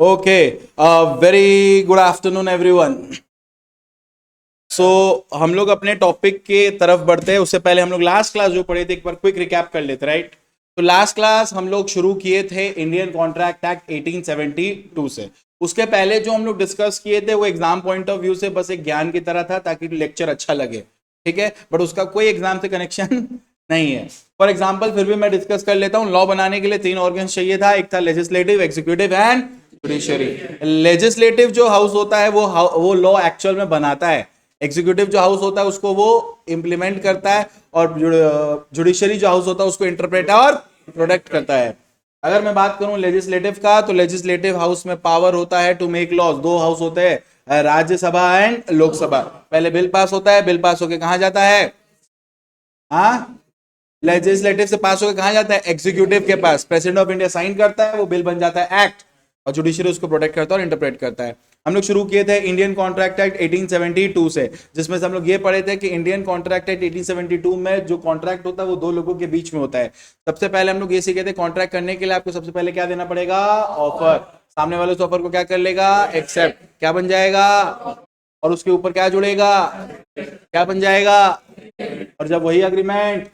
Okay, very good afternoon everyone. So हम लोग अपने टॉपिक के तरफ बढ़ते हैं। उससे पहले हम लोग लास्ट क्लास जो पढ़े थे एक बार क्विक रिकैप कर लेते, राइट। तो लास्ट क्लास हम लोग शुरू किए थे इंडियन कॉन्ट्रैक्ट एक्ट 1872 से। उसके पहले जो हम लोग डिस्कस किए थे वो एग्जाम पॉइंट ऑफ व्यू से बस एक ज्ञान की तरह था, ताकि लेक्चर अच्छा लगे, ठीक है। बट उसका कोई एग्जाम से कनेक्शन नहीं है। फॉर एग्जाम्पल फिर भी मैं डिस्कस कर लेता हूं। लॉ बनाने के लिए तीन ऑर्गन चाहिए था, एक था legislative, executive and judiciary. Legislative जो हाउस होता है वो लॉ एक्चुअल में बनाता है। एग्जीक्यूटिव जो हाउस होता है उसको वो इंप्लीमेंट करता है, और जुडिशरी जो हाउस होता है उसको इंटरप्रेट और प्रोटेक्ट करता है। अगर मैं बात करूं लेजिस्लेटिव का, तो लेजिस्लेटिव हाउस में पावर होता है टू मेक लॉज। दो हाउस होते हैं, राज्यसभा एंड लोकसभा। पहले बिल पास होता है, बिल पास होके कहां जाता है? हाँ, लेजिस्लेटिव से पास होकर कहां जाता है? एग्जीक्यूटिव के पास। प्रेसिडेंट ऑफ इंडिया साइन करता है, वो बिल बन जाता है एक्ट, और जुडिशरी उसको प्रोटेक्ट करता है और इंटरप्रेट करता है। हम लोग शुरू किए थे इंडियन कॉन्ट्रैक्ट एक्ट 1872 से, जिसमें से हम लोग ये पढ़े थे कि इंडियन कॉन्ट्रैक्ट एक्ट 1872 में जो कॉन्ट्रैक्ट होता है वो दो लोगों के बीच में होता है। सबसे पहले हम लोग ये सीखे थे, कॉन्ट्रैक्ट करने के लिए आपको सबसे पहले क्या देना पड़ेगा? ऑफर। सामने वाले उस ऑफर को क्या कर लेगा? एक्सेप्ट। क्या बन जाएगा? और उसके ऊपर क्या जुड़ेगा? क्या बन जाएगा? और जब वही अग्रीमेंट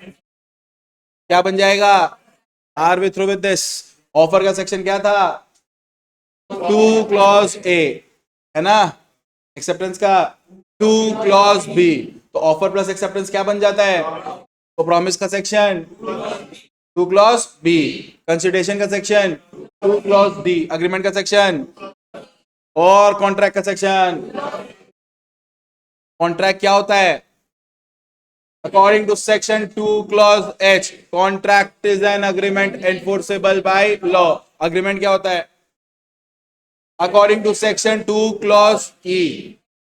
क्या बन जाएगा? Are we through with this. Offer का सेक्शन क्या था? टू क्लॉज ए, है ना। एक्सेप्टेंस का टू क्लॉज बी। तो ऑफर प्लस एक्सेप्टेंस क्या बन जाता है? तो प्रॉमिस का section two clause B, consideration का section two clause D, agreement का सेक्शन, और कॉन्ट्रैक्ट का सेक्शन। कॉन्ट्रैक्ट क्या होता है? According to section 2 clause H, contract is an agreement enforceable by law. Agreement क्या होता है? According to section 2 clause E,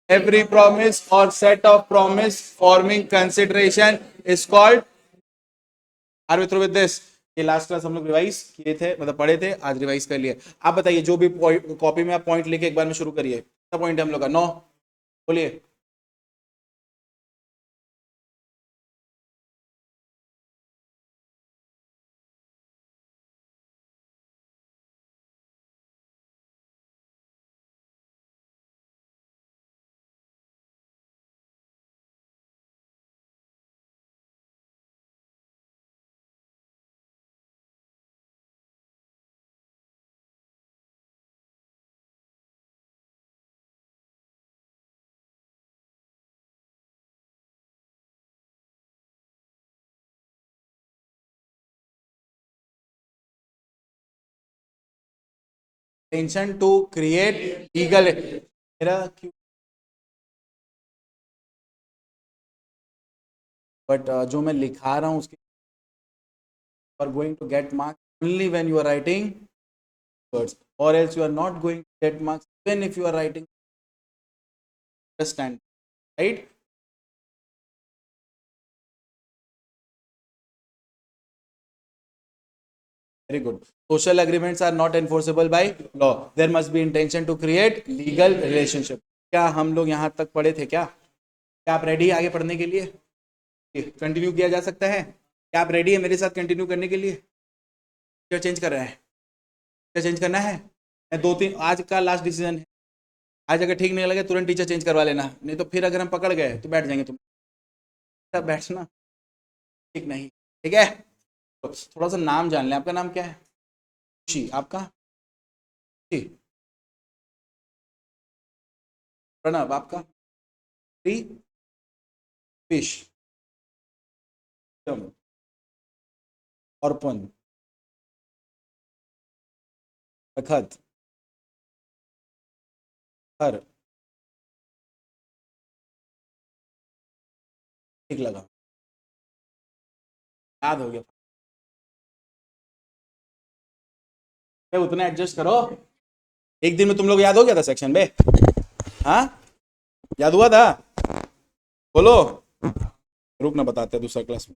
every promise or set of promise forming consideration is called. Are we through with this? ये last class हम लोग revise किए थे, मतलब पढ़े थे, आज रिवाइज कर लिए। आप बताइए, जो भी कॉपी में आप पॉइंट लेके एक बार में शुरू करिए। कितना पॉइंट है हम लोग का? 9। बोलिए। Tension to create legal. मेरा क्यों? बट जो मैं लिखा रहा हूँ उसके are going to get marks only when you are writing words, or else you are not going to get marks even if you are writing. Understand, right? Very good. Social agreements are not enforceable by law. There must be intention to create legal relationship. क्या हम लोग यहाँ तक पढ़े थे क्या? क्या आप रेडी है आगे पढ़ने के लिए? कंटिन्यू किया जा सकता है? क्या आप रेडी है मेरे साथ कंटिन्यू करने के लिए? क्या चेंज कर रहा है? क्या चेंज करना है? मैं दो तीन, आज का लास्ट डिसीजन है। आज अगर ठीक नहीं लगे तुरंत टीचर चेंज करवा लेना, नहीं तो फिर अगर हम पकड़ गए तो बैठ जाएंगे तुम। तब बैठना ठीक नहीं, ठीक है। तो थोड़ा सा नाम जान लें, आपका नाम क्या है? खुशी। आपका? खुशी। प्रणव। आपका? श्री। फिश। अर्पण। अखत। हर। ठीक लगा, याद हो गया। उतना एडजस्ट करो। एक दिन में तुम लोग याद हो गया था सेक्शन में? हाँ, याद हुआ था? बोलो। रुक ना, बताते हैं दूसरा क्लास में।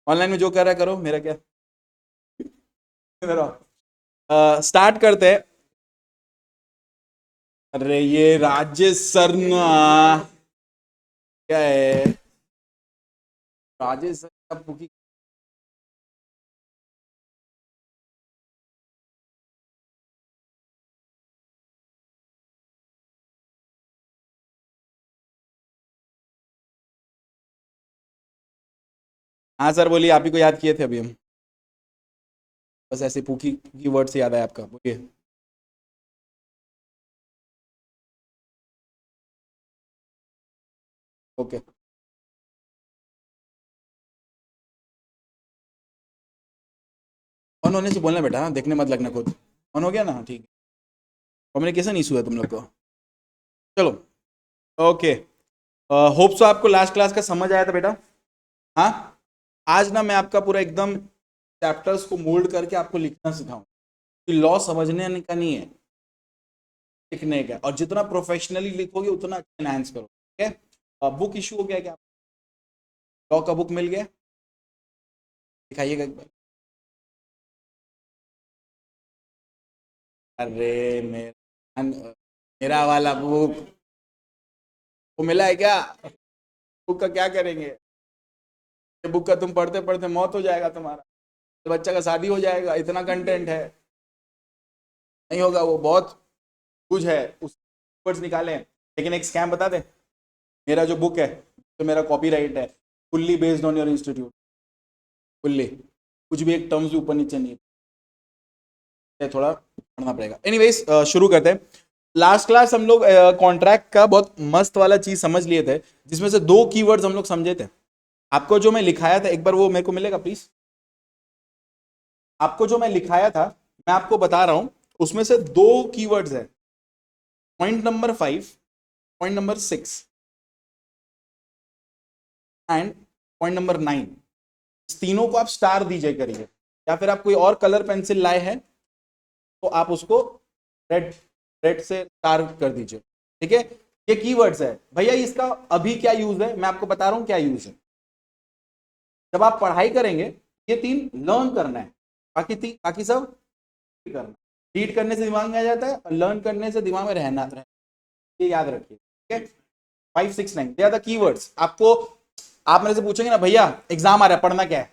ऑनलाइन में जो कर रहा है करो, मेरा क्या। मेरा स्टार्ट करते हैं। अरे ये राजेश सरना क्या है? राजेश सर का बुकी हाँ सर बोलिए, आप ही को याद किए थे अभी हम, बस ऐसे पूकी की वर्ड से याद आया आपका, बोलिए। ओके, ऑन होने से बोलना बेटा, हाँ देखने मत लगना खुद। ऑन हो गया ना, ठीक है। कम्युनिकेशन इशू है तुम लोग को। चलो, ओके। होप सो आपको लास्ट क्लास का समझ आया था बेटा। हाँ, आज ना मैं आपका पूरा एकदम चैप्टर्स को मोल्ड करके आपको लिखना सिखाऊं, कि लॉ समझने का नहीं है, लिखने का। और जितना प्रोफेशनली लिखोगे उतना अच्छा एनहांस करो, ठीक है। बुक इशू हो गया क्या? लॉ का बुक मिल गया? दिखाइएगा एक बार। अरे मेरा वाला बुक वो मिला है क्या? बुक का क्या करेंगे? ये बुक का तुम पढ़ते पढ़ते मौत हो जाएगा तुम्हारा, बच्चा का शादी हो जाएगा, इतना कंटेंट है। नहीं होगा वो, बहुत कुछ है उस, वर्ड्स निकाले हैं। लेकिन एक स्कैम बता दे, मेरा जो बुक है तो मेरा कॉपीराइट है, fully based on your institute, fully, कुछ भी एक टर्म्स भी ऊपर नीचे नहीं है, थोड़ा पढ़ना पड़ेगा। एनीवेज, शुरू करते हैं। लास्ट क्लास हम लोग कॉन्ट्रैक्ट का बहुत मस्त वाला चीज समझ लिए थे, जिसमें से दो कीवर्ड्स हम लोग समझे थे। आपको जो मैं लिखाया था, एक बार वो मेरे को मिलेगा प्लीज। आपको जो मैं लिखाया था, मैं आपको बता रहा हूं, उसमें से दो कीवर्ड्स है, point number 5, point number 6 and point number 9। इस तीनों को आप स्टार दीजिए करिए, या फिर आप कोई और कलर पेंसिल लाए हैं तो आप उसको रेड, रेड से स्टार कर दीजिए, ठीक है। ये कीवर्ड्स है भैया, इसका अभी क्या यूज है मैं आपको बता रहा हूं क्या यूज है। जब आप पढ़ाई करेंगे, ये तीन लर्न करना है, बाकी सब करना। रीड करने से दिमाग में आ जाता है, और लर्न करने से दिमाग में रहना, ये याद रखिए, ठीक है। 5, 6, 9 दे आर द कीवर्ड्स। आपको, आप मेरे से पूछेंगे ना भैया एग्जाम आ रहा है पढ़ना क्या है,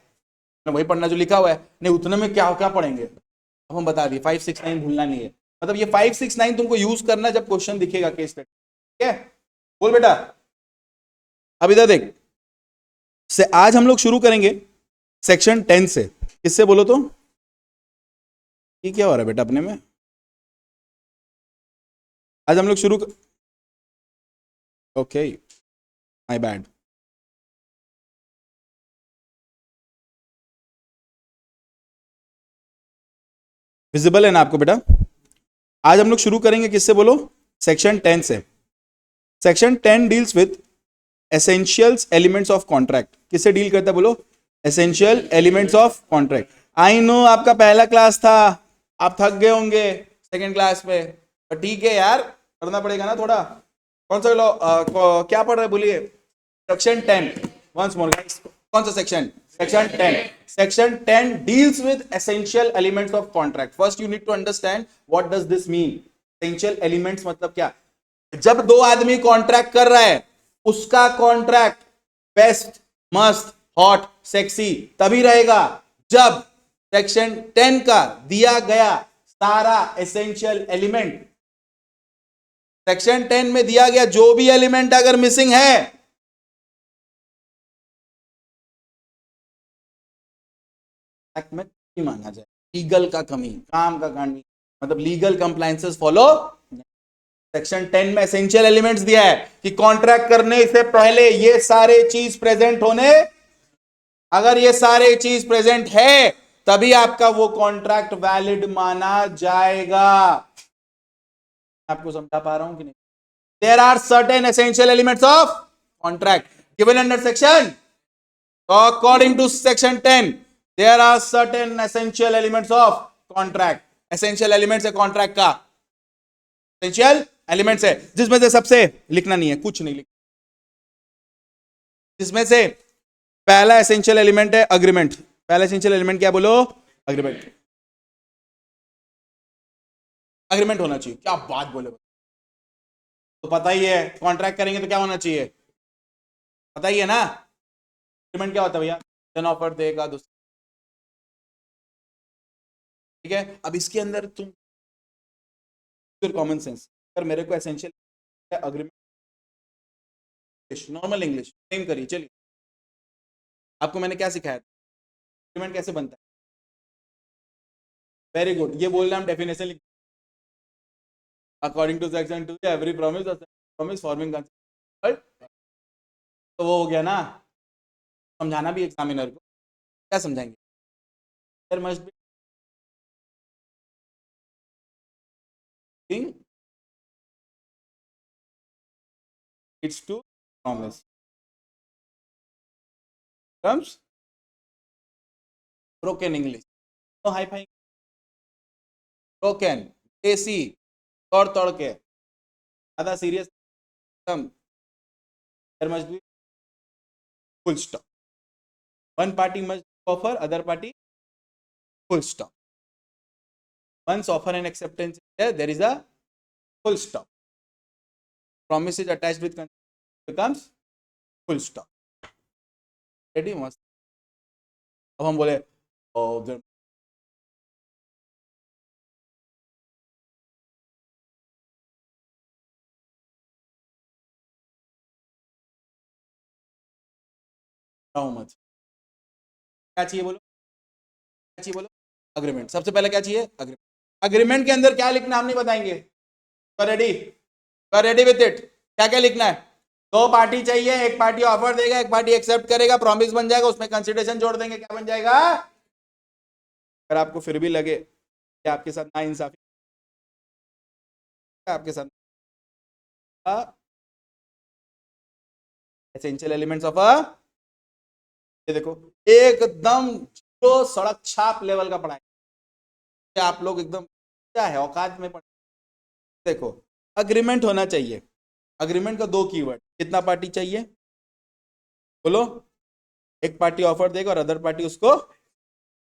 मैं वही पढ़ना जो लिखा हुआ है। नहीं उतने में क्या क्या पढ़ेंगे, अब हम बता दिए 5, 6, 9 भूलना नहीं है। मतलब ये 5, 6, 9 तुमको यूज करना जब क्वेश्चन दिखेगा केस स्टडी, ठीक है। बोल बेटा, अब इधर देख, से आज हम लोग शुरू करेंगे सेक्शन 10 से। किससे बोलो तो? ये क्या हो रहा है बेटा अपने में? आज हम लोग शुरू, ओके, माय बैड। विजिबल है ना आपको बेटा? आज हम लोग शुरू करेंगे किससे बोलो? सेक्शन 10 से। Section 10 deals with essentials elements of contract. किससे डील करता है बोलो? Essential elements of contract. I know आपका पहला क्लास था, आप थक गए होंगे सेकंड क्लास में, पर ठीक है यार, पढ़ना पड़ेगा ना थोड़ा। कौन सा लो, क्या पढ़ रहे बोलिए? सेक्शन 10, वंस मोर गाइस, कौन सा section? Section 10। Section 10 deals with essential elements of contract. First you need to understand what does this mean. Essential elements मतलब क्या? जब दो आदमी कॉन्ट्रैक्ट कर रहा है, उसका कॉन्ट्रैक्ट बेस्ट, मस्त, हॉट, सेक्सी तभी रहेगा जब सेक्शन 10 का दिया गया सारा एसेंशियल एलिमेंट, सेक्शन 10 में दिया गया जो भी एलिमेंट अगर मिसिंग है, एक्ट में नहीं माना जाए। लीगल का कमी, काम का कमी, मतलब लीगल कंप्लायंसेस फॉलो। सेक्शन 10 में एसेंशियल एलिमेंट्स दिया है कि कॉन्ट्रैक्ट करने से पहले ये सारे चीज प्रेजेंट होने, अगर ये सारे चीज प्रेजेंट है तभी आपका वो कॉन्ट्रैक्ट वैलिड माना जाएगा। आपको समझा पा रहा हूं कि नहीं? There are certain essential elements of contract given under section, according to section 10 there are certain essential elements of contract। essential elements है कॉन्ट्रैक्ट का, essential elements है, जिसमें से सबसे, लिखना नहीं है कुछ नहीं लिख, जिसमें से पहला एसेंशियल एलिमेंट है अग्रीमेंट। पहला एसेंशियल एलिमेंट क्या बोलो? अग्रीमेंट। अग्रीमेंट होना चाहिए, क्या बात बोले, तो पता ही है कॉन्ट्रैक्ट करेंगे तो क्या होना चाहिए, पता ही है ना। अग्रीमेंट क्या होता है भैया? जन ऑफर देगा दूसरा, ठीक है। अब इसके अंदर तुम कॉमन सेंस, अगर मेरे को essential agreement, normal English name करिए चलिए, आपको मैंने क्या सिखाया था, एग्रीमेंट कैसे बनता है? वेरी गुड, ये बोल रहे हम डेफिनेशन लिख, according to section 2 every promise forming consent, तो वो हो गया ना। समझाना भी एग्जामिनर को, क्या समझाएंगे? There must be its to promise comes broken English, तो हाई फाई ब्रोकन देसी तोड़ तोड़ के, ज्यादा सीरियस कम, there must be full stop, one party must offer other party full stop. Once offer and acceptance is there, there is a full stop. Promise is attached with consent becomes full stop. Ready? मस्त. अब हम बोले much, क्या चाहिए बोलो, क्या चाहिए बोलो? अग्रीमेंट। सबसे पहले क्या चाहिए? अग्रीमेंट। अग्रीमेंट के अंदर क्या लिखना हम नहीं बताएंगे। रेडी? Ready with it? क्या क्या लिखना है? दो पार्टी चाहिए, एक पार्टी ऑफर देगा, एक पार्टी एक्सेप्ट करेगा, प्रॉमिस बन जाएगा, उसमें कंसिडरेशन जोड़ देंगे, क्या बन जाएगा? अगर आपको फिर भी लगे कि आपके साथ ना इंसाफी, आपके साथ एसेंशियल एलिमेंट्स ऑफ अ, ये देखो एकदम जो सड़क छाप लेवल का पढ़ाई, आप लोग एकदम क्या है औकात में पढ़। देखो अग्रीमेंट होना चाहिए, अग्रीमेंट का दो कीवर्ड, कितना पार्टी चाहिए बोलो? एक पार्टी ऑफर देगा और अदर पार्टी उसको,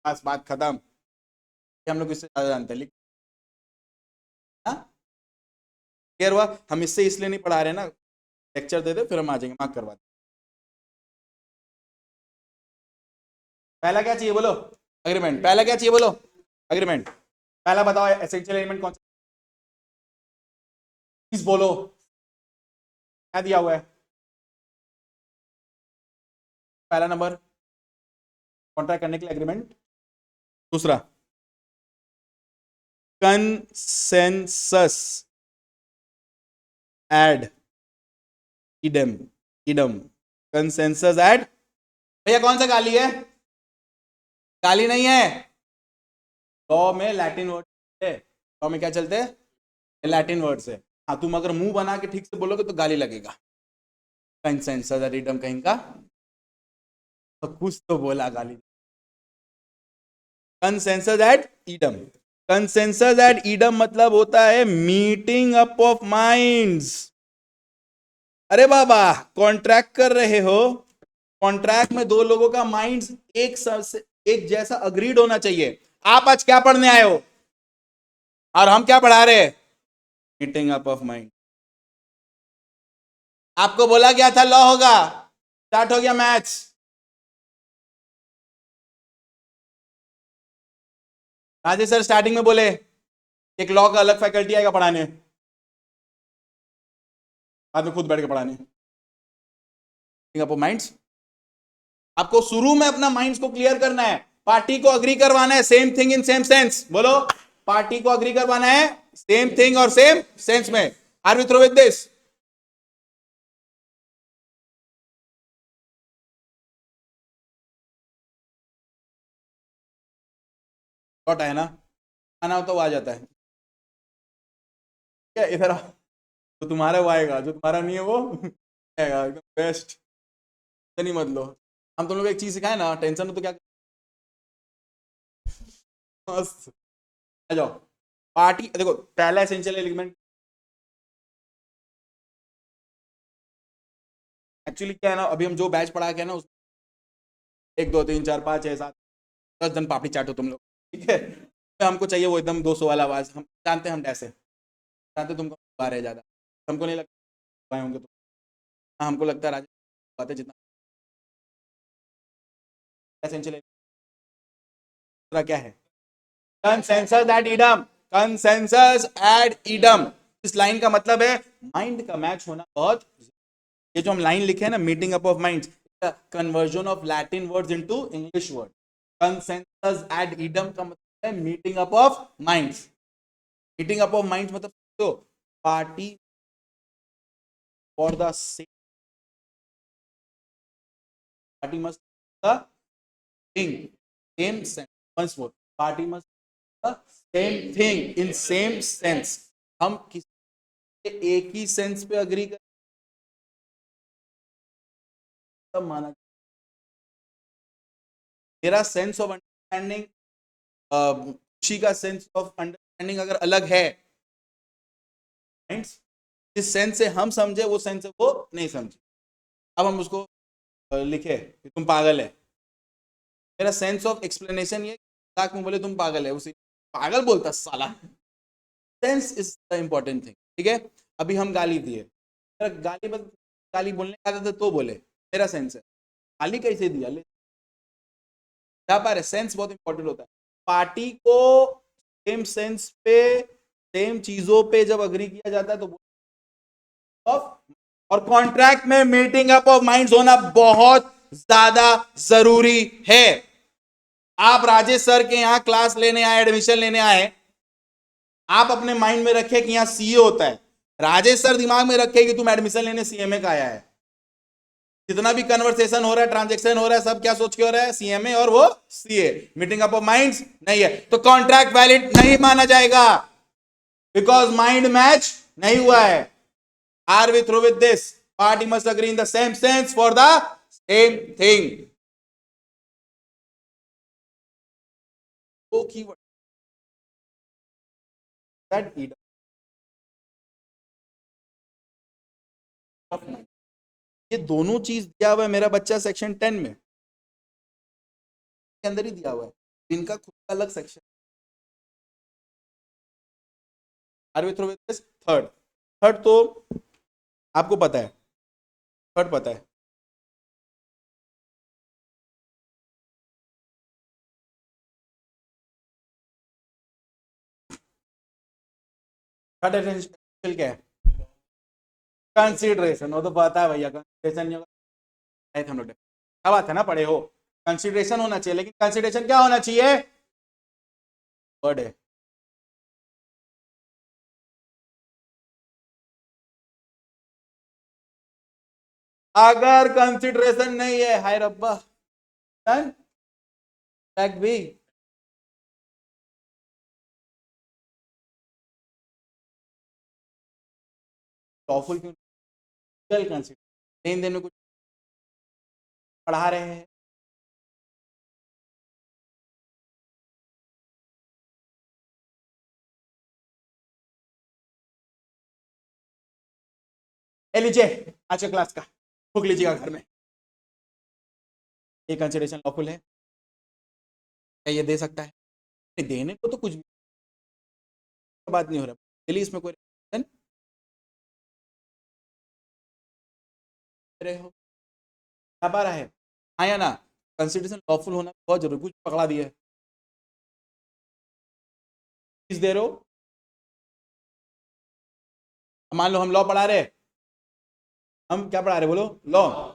बस बात खत्म। हम लोग इससे ज्यादा जानते हैं, क्लियर हुआ? हम इससे इसलिए नहीं पढ़ा रहे ना, लेक्चर दे दे फिर हम आ जाएंगे मार्क करवा दे। पहला क्या चाहिए बोलो? अग्रीमेंट। पहला क्या चाहिए बोलो? अग्रीमेंट। पहला बताओ एसेंशियल एलिमेंट कौन सा, प्लीज बोलो, क्या दिया हुआ है? पहला नंबर कॉन्ट्रैक्ट करने के लिए एग्रीमेंट। दूसरा consensus ad idem, idem consensus ad. भैया कौन सा गाली है? गाली नहीं है, लॉ में लैटिन वर्ड है, लॉ में क्या चलते हैं? लैटिन वर्ड से। हाँ तुम अगर मुंह बना के ठीक से बोलोगे तो गाली लगेगा। कंसेंसस एड इडम कहीं का, तो कुछ तो बोला गाली। Consensus ad idem, consensus ad idem मतलब होता है मीटिंग अप ऑफ माइंड्स। अरे बाबा कॉन्ट्रैक्ट कर रहे हो, कॉन्ट्रैक्ट में दो लोगों का माइंड्स एक जैसा अग्रीड होना चाहिए। आप आज क्या पढ़ने आए हो और हम क्या पढ़ा रहे हैं? Meeting up of mind. आपको बोला गया था लॉ होगा, स्टार्ट हो गया मैथ्स। राजेश सर स्टार्टिंग में बोले एक लॉ का अलग फैकल्टी आएगा पढ़ाने, बाद में खुद बैठ के पढ़ाने। माइंड्स, आपको शुरू में अपना माइंड्स को क्लियर करना है, पार्टी को अग्री करवाना है, same thing in same sense. बोलो, पार्टी को अग्री करवाना है सेम थिंग और सेम सेंस में। Are we through with this? लौट आया ना, आना हो तो वो आ जाता है। क्या इधर तो तुम्हारा वो आएगा, जो तुम्हारा नहीं है वो आएगा, एकदम बेस्ट। नहीं मत लो, हम तुम लोग एक चीज सिखाए ना, टेंशन हो तो क्या, मस्त आ जाओ। पार्टी देखो, पहला एसेंशियल एलिमेंट एक्चुअली क्या है ना, अभी हम जो बैच पढ़ा के ना उस 1 2 3 4 5 6 7 10 दिन पापड़ी चाटो तुम लोग, ठीक है? तो हमको चाहिए वो एकदम 200 वाला आवाज। हम जानते हैं हम कैसे जानते, तुमको आ रहे ज्यादा, हमको नहीं लगता होंगे तो। हाँ, हमको लगता है राजेश बातें जितना एसेंशियल क्या है, consensus ad idem, consensus ad idem. इस लाइन का मतलब है माइंड का मैच होना बहुत, ये जो हम लाइन लिखे हैं ना, meeting up of minds, conversion of Latin words into English word. Consensus ad idem का मतलब है meeting up of minds. Meeting up of minds मतलब तो party for the same party must the thing same sense. Once more party must the same thing in same sense. हम किसी एक ही sense पे agree कर तब माना. मेरा सेंस ऑफ अंडरस्टैंडिंग खुशी का सेंस ऑफ अंडरस्टैंडिंग अगर अलग है, जिस सेंस से हम समझे वो सेंस से वो नहीं समझे. अब हम उसको लिखे कि तुम पागल है. मेरा सेंस ऑफ एक्सप्लेनेशन ये मजाक में बोले तुम पागल है, उसी पागल बोलता साला. Sense is the important thing. ठीक है. अभी हम गाली दिए, गाली बस गाली बोलने का आदत है तो बोले, मेरा सेंस है. गाली कैसे दिया ले क्या पा रहे. सेंस बहुत इंपॉर्टेंट होता है. पार्टी को सेम सेंस पे सेम चीजों पे जब अग्री किया जाता है तो और कॉन्ट्रैक्ट में मीटिंग अप ऑफ माइंड्स होना बहुत ज्यादा जरूरी है. आप राजेश सर के यहां क्लास लेने आए, एडमिशन लेने आए, आप अपने माइंड में रखे कि यहां सीए होता है. राजेश सर दिमाग में रखे कि तुम एडमिशन लेने सीएमए का आया है. जितना भी कन्वर्सेशन हो रहा है, ट्रांजेक्शन हो रहा है, सब क्या सोच के हो रहा है, सीएमए और वो CA. Meeting up of minds नहीं है तो कॉन्ट्रैक्ट वैलिड नहीं माना जाएगा, बिकॉज माइंड मैच नहीं हुआ है. Are we through with this. Party must agree in the same sense for the same thing. दो keyword that id of mind. ये दोनों चीज दिया हुआ है मेरा बच्चा सेक्शन 10 में के अंदर ही दिया हुआ है. इनका खुद का अलग section. Are we through with this. Third. Third तो आपको पता है. थर्ड पता है. थर्ड एसेंशियल क्या है. कंसीडरेशन. वो तो पता है भैया. कंसीडरेशन नहीं होगा हम लोग क्या बात है ना, पढ़े हो. कंसीडरेशन होना चाहिए, लेकिन कंसीडरेशन क्या होना चाहिए. वर्ड है. अगर कंसीडरेशन नहीं है, हाय रब्बा, फैक्ट भी लॉफुल क्यों. कंसीडर लेन देन में कुछ पढ़ा रहे हैं. ए लीजिए आज का क्लास का बुक लीजिएगा घर में. ये कंसीडरेशन लॉफुल है क्या, ये दे सकता है. देने को तो कुछ भी बात नहीं हो रहा. चलिए इसमें कोई रहे हो क्या पा रहा है. हाँ या ना. कंसीडरेशन लॉफुल होना बहुत जरूरी. कुछ पकड़ा दिया है किस दे रहे हो. मान लो हम लॉ पढ़ा रहे. हम क्या पढ़ा रहे बोलो. लॉ.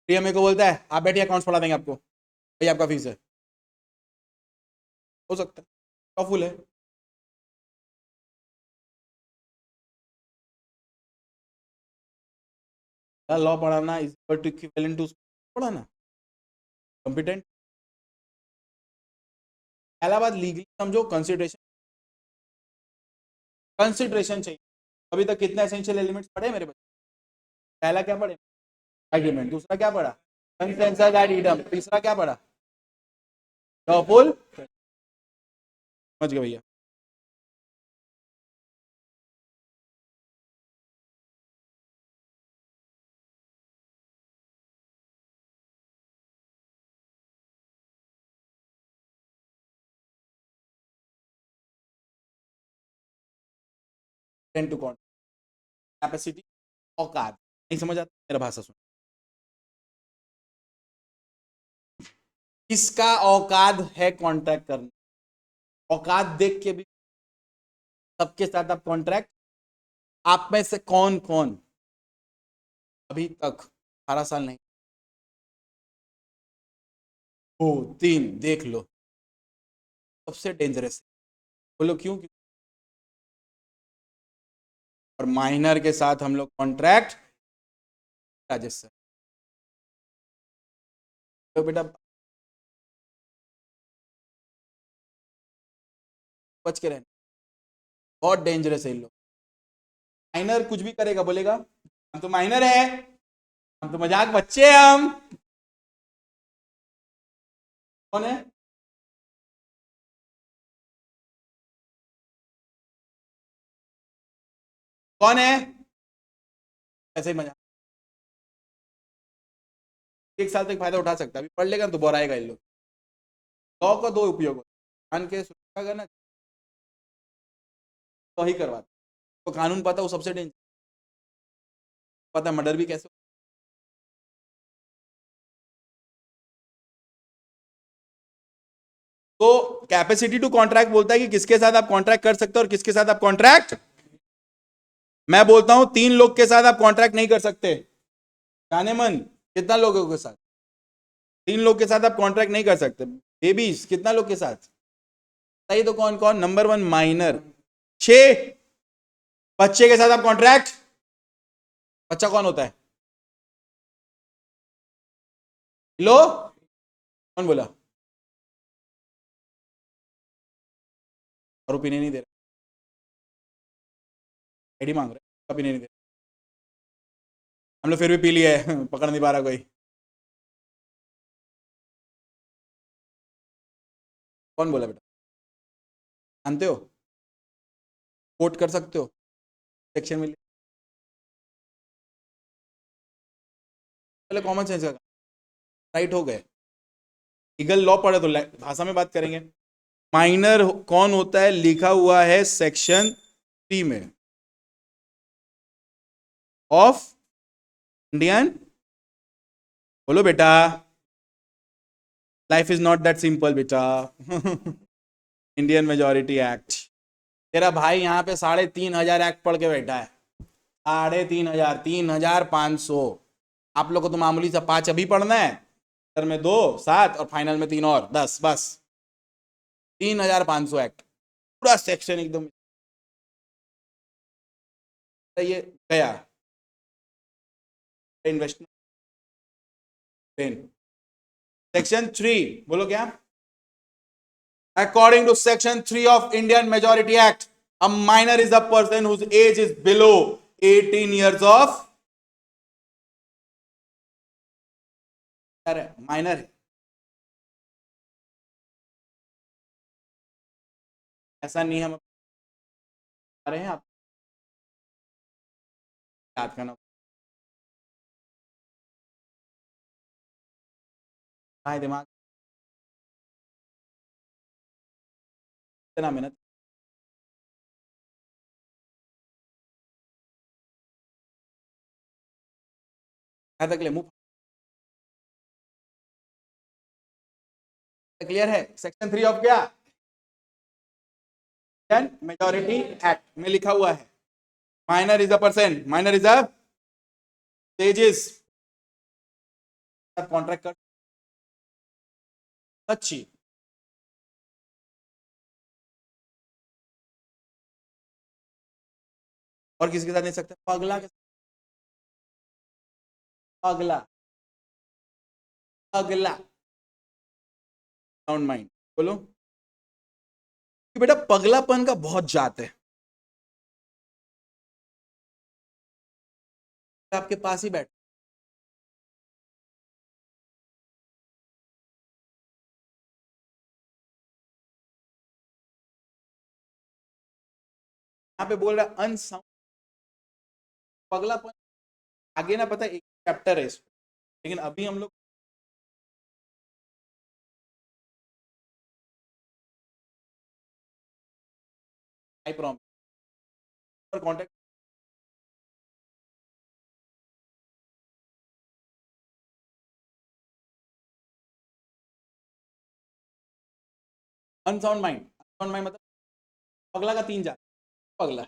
प्रिया मेरे को बोलता है आप बैठिए अकाउंट्स पढ़ा देंगे आपको, भाई आपका फीस है. हो सकता है लॉफुल है. लॉ पढ़ाना is equal to equivalent to पढ़ाना. कॉम्पिटेंट. पहला बात लीगली समझो. कंसिडरेशन कंसिडरेशन चाहिए. अभी तक कितने एसेंशियल एलिमेंट्स पढ़े मेरे बच्चे. पहला क्या पढ़े. एग्रीमेंट. दूसरा क्या पढ़ा. Consensus ad idem. तीसरा क्या पढ़ा. लॉफुल. समझ गए भैया. टेन टू कॉन्ट कैपेसिटी औकात. नहीं समझ आता मेरा भाषा सुन. किसका औकात है कॉन्ट्रैक्ट करना. औकात देख के भी सबके साथ आप कॉन्ट्रैक्ट. आप में से कौन कौन अभी तक 18 साल नहीं। ओ 3 देख लो, सबसे डेंजरस। बोलो क्यों? और माइनर के साथ हम लोग कॉन्ट्रैक्ट, राजेश सर। तो बेटा बच के रहना, बहुत डेंजरस है इन लोग। माइनर कुछ भी करेगा, बोलेगा हम तो माइनर है, हम तो मजाक बच्चे हैं हम। कौन है? कौन है? ऐसे ही मजाक। 1 साल तक फायदा उठा सकता है, अभी पढ़ लेगा तो बोराएगा इन लोग। लॉ का दो उपयोग होता है, कानून के सुरक्षा करना तो ही करवाता। तो कानून पता, वो सबसे डेंजर पता, मर्डर भी कैसे। तो कैपेसिटी टू कॉन्ट्रैक्ट बोलता है कि किसके साथ आप कॉन्ट्रैक्ट कर सकते हो और किसके साथ आप कॉन्ट्रैक्ट। मैं बोलता हूं 3 लोग के साथ आप कॉन्ट्रैक्ट नहीं कर सकते। जाने मन, कितना लोगों के साथ? 3 लोग के साथ आप कॉन्ट्रैक्ट नहीं कर सकते। बेबीज कितना लोग के साथ? सही, तो कौन कौन? नंबर 1 माइनर, 6 बच्चे के साथ आप कॉन्ट्रैक्ट। बच्चा कौन होता है? लो, कौन बोला? और ओपिनियन नहीं दे रहा, आईडी मांग रहे, ओपिनियन नहीं दे रहा। हम लोग फिर भी पी लिए है, पकड़ नहीं पा रहा कोई। कौन बोला बेटा? जानते हो? कोट कर सकते हो सेक्शन में? पहले कॉमन सेंस का, राइट हो गए। लीगल लॉ पढ़े तो भाषा में बात करेंगे। माइनर कौन होता है? लिखा हुआ है सेक्शन 3 में ऑफ इंडियन। बोलो बेटा, life is not that simple बेटा। Indian majority act. तेरा भाई यहाँ पे 3,500 एक्ट पढ़ के बैठा है। 3,500, 3,500। आप लोग को तो मामूली सा 5 अभी पढ़ना है, सर में 2, 7 और फाइनल में 3 और 10, बस 3,500 एक्ट, पूरा सेक्शन एकदम। ये गया इन्वेस्टमेंट सेक्शन 3। बोलो क्या? According to section 3 of Indian Majority Act, a minor is a person whose age is below 18 years of। Minor है, ऐसा नहीं हम आ रहे हैं, आप याद करना। हाँ दिमाग, इतना मेहनत, तक ले मुंह। क्लियर है? सेक्शन 3 ऑफ क्या? इंडियन मेजोरिटी एक्ट में लिखा हुआ है, minor is a person, minor is a stages contract कर। अच्छी, और किसी के साथ नहीं सकते? पगला के, अगला, अगला साउंड माइंड। बोलो कि बेटा पगलापन का बहुत जात है, आपके पास ही बैठ। यहाँ पे बोल रहा है अनसाउंड पगलापन। आगे ना पता है, एक चैप्टर है इसमें, लेकिन अभी हम लोग आई प्रॉमिस पर contact. Unsound mind, unsound mind मतलब पगला का 3 जात। पगला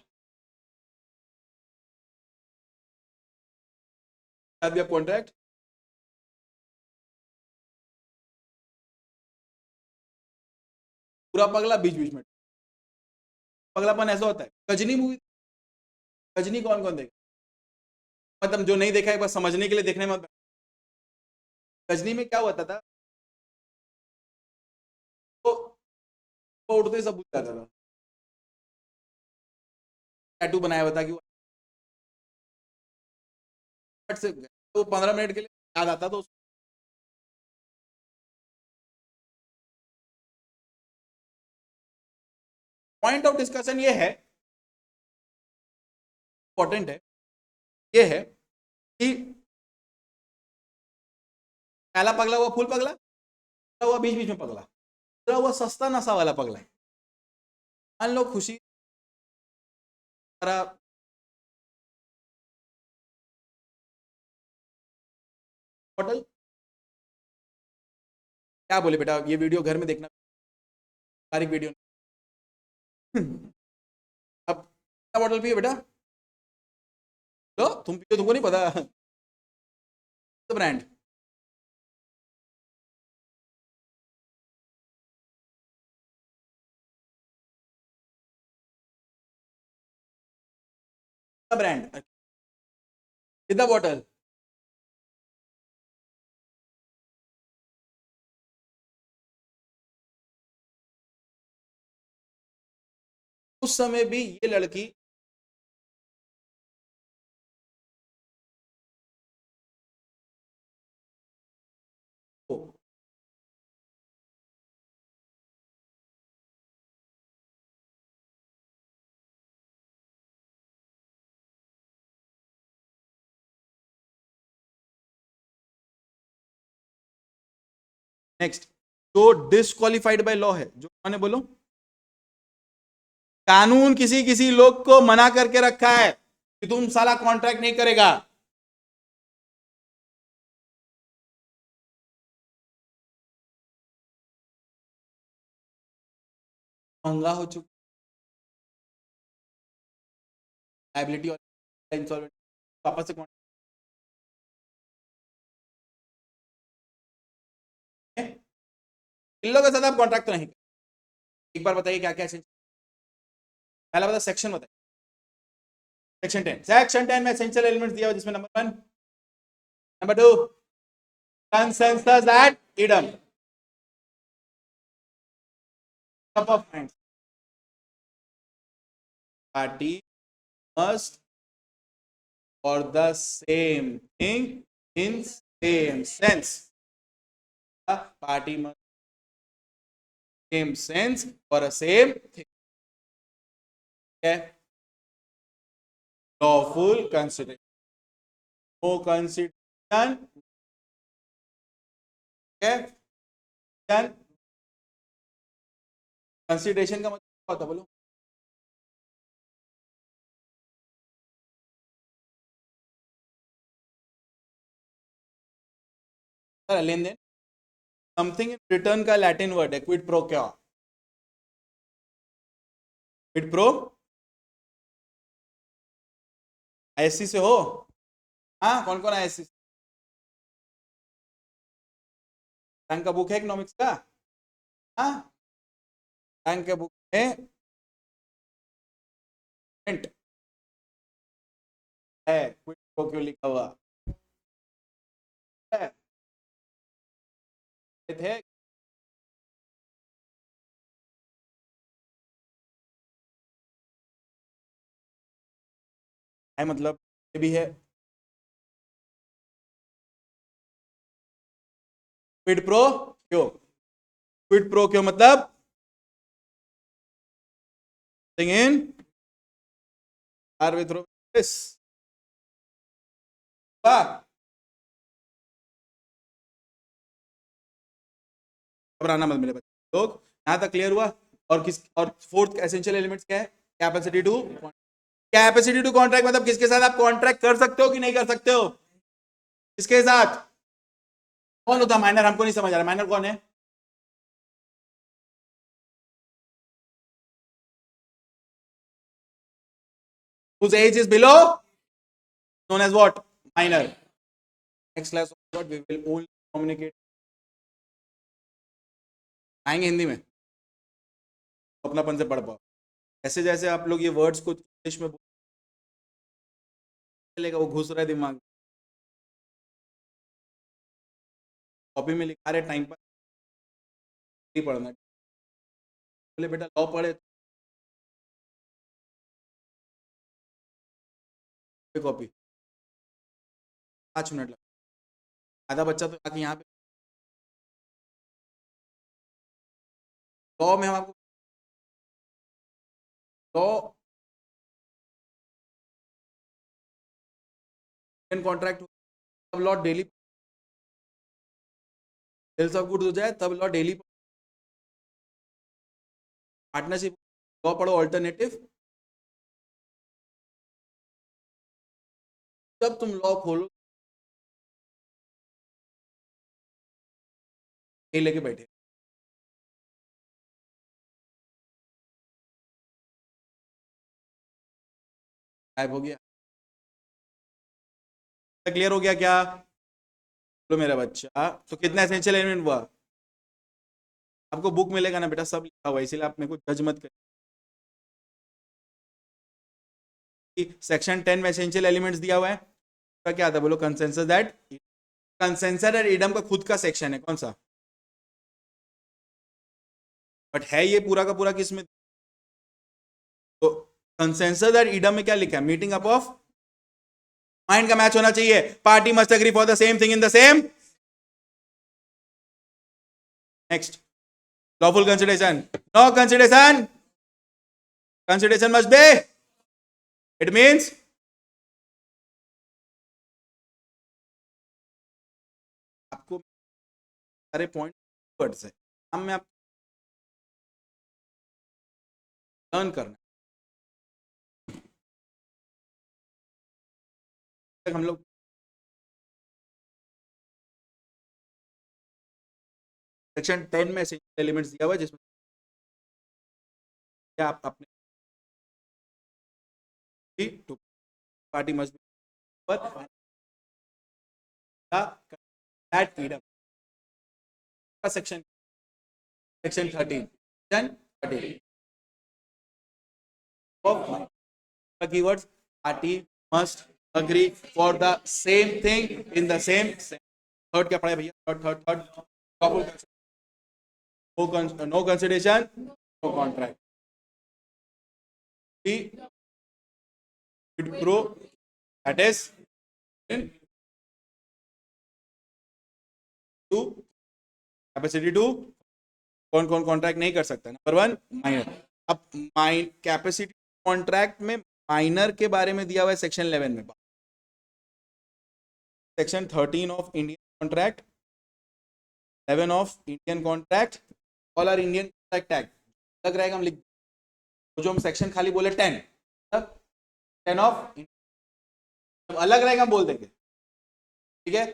कॉन्ट्रैक्ट। पूरा पगला बीच बीच में पगलापन ऐसा होता है। गजनी मूवी, गजनी कौन कौन देखे? मतलब जो नहीं देखा है बस समझने के लिए देखने में। गजनी में क्या होता था, तो वो उठते ही सब भूल जाता था। टैटू बनाया हुआ था कि से तो 15 मिनट के लिए याद आता तो पॉइंट ऑफ डिस्कशन ये है, इंपॉर्टेंट है, ये है कि पहला पगला हुआ फुल पगला, हुआ बीच बीच में पगला, दूसरा हुआ सस्ता नशा वाला पगला। मान लो खुशी होटल, क्या बोले बेटा ये वीडियो घर में देखना, तारीख वीडियो। अब क्या बॉटल पिए बेटा? तो तुम पियो, तुमको नहीं पता तो ब्रांड ब्रांड कितना बॉटल? उस समय भी ये लड़की को नेक्स्ट जो डिस्क्वालिफाइड बाय लॉ है, जो मैंने बोलो कानून किसी किसी लोग को मना करके रखा है कि तुम साला कॉन्ट्रैक्ट नहीं करेगा। महंगा हो चुका, लाइबिलिटी और इंसॉल्वेंट वापस से इन लोगों के साथ आप कॉन्ट्रैक्ट तो नहीं। एक बार बताइए क्या क्या सेक्शन, पहला बता सेक्शन बताइए। सेक्शन 10 में एसेंशियल एलिमेंट्स दिया हुआ जिसमें number 1, number 2 consensus ad idem, cup of mind, party must for the same thing in same sense, the party must same sense for a same thing, okay? Lawful consideration, no consideration, okay? Consideration का मतलब क्या होता है बोलो? लेन then, something in return का Latin word है quid pro, क्या quid pro? ISC से हो? हाँ कौन कौन आईएससी? बैंक का बुक है इकोनॉमिक्स का? हाँ बैंक के बुक में है क्विड प्रो क्यों लिखा हुआ है, थे है मतलब ये भी है क्विड प्रो क्यों, क्विड प्रो क्यों मतलब इन आर्बिट्रोस, घबराना मत मेरे बच्चे लोग, यहां तक क्लियर हुआ? और किस, और फोर्थ एसेंशियल एलिमेंट्स क्या है? Capacity to, capacity to contract मतलब किसके साथ आप कॉन्ट्रैक्ट कर सकते हो कि नहीं कर सकते हो? किसके साथ? कौन होता माइनर? हमको नहीं समझ आ रहा माइनर कौन है? whose age is below known as what? Minor. Next class we will only communicate, आएंगे हिंदी में तो अपनापन से पढ़ पाओ। ऐसे जैसे आप लोग ये वर्ड्स को इंग्लिश में बोलेगा वो घुस रहा है दिमाग, कॉपी में लिखा रहे टाइम पर नहीं पढ़ना। बोले बेटा लॉ पढ़े कॉपी 5 मिनट लगा, आधा बच्चा तो आके यहाँ पे लॉ में हम आपको लॉ कॉन्ट्रैक्ट तब law daily sales of goods हो जाए तब लॉ डेली पार्टनरशिप लॉ पढ़ो ऑल्टरनेटिव, जब तुम लॉ खोलो ये लेके बैठे। गायब हो गया, क्लियर हो गया क्या? तो मेरा बच्चा तो कितना एसेंशियल एलिमेंट हुआ, आपको बुक मिलेगा ना बेटा सब लिखा हुआ, इसीलिए आप मेरे को जज मत करिए। सेक्शन 10 में एसेंशियल एलिमेंट्स दिया हुआ है, तो क्या आता है बोलो, consensus that, consensus and idem का खुद का सेक्शन है कौन सा, बट है ये पूरा का पूरा किसमें, तो कंसेंसस एंड इडम में क्या लिखा है, मीटिंग अप ऑफ माइंड का मैच होना चाहिए, party must agree for the same thing in the same. Next, lawful consideration, no consideration, consideration must be, it means आपको सारे पॉइंट वर्ड्स है, हम में आप लर्न करना है। हम लोग सेक्शन 10 में एसेंशियल एलिमेंट्स दिया हुआ है जिसमें क्या आप अपने two party must be that freedom का section, section 13, section 13 of the keywords, party must agree for the same thing in the same, third क्या पढ़ा भैया, third no consideration no contract, pro that is to capacity to, कौन कौन contract नहीं कर सकता, number 1 minor. अब capacity contract में माइनर के बारे में दिया हुआ है सेक्शन 11 में, section 13 of Indian contract, 11 of Indian contract, all are Indian contract act, लग रहेगा हम लिख, तो जो हम सेक्शन खाली बोले 10, 10 ऑफ अलग रहेगा हम बोल देंगे, ठीक है।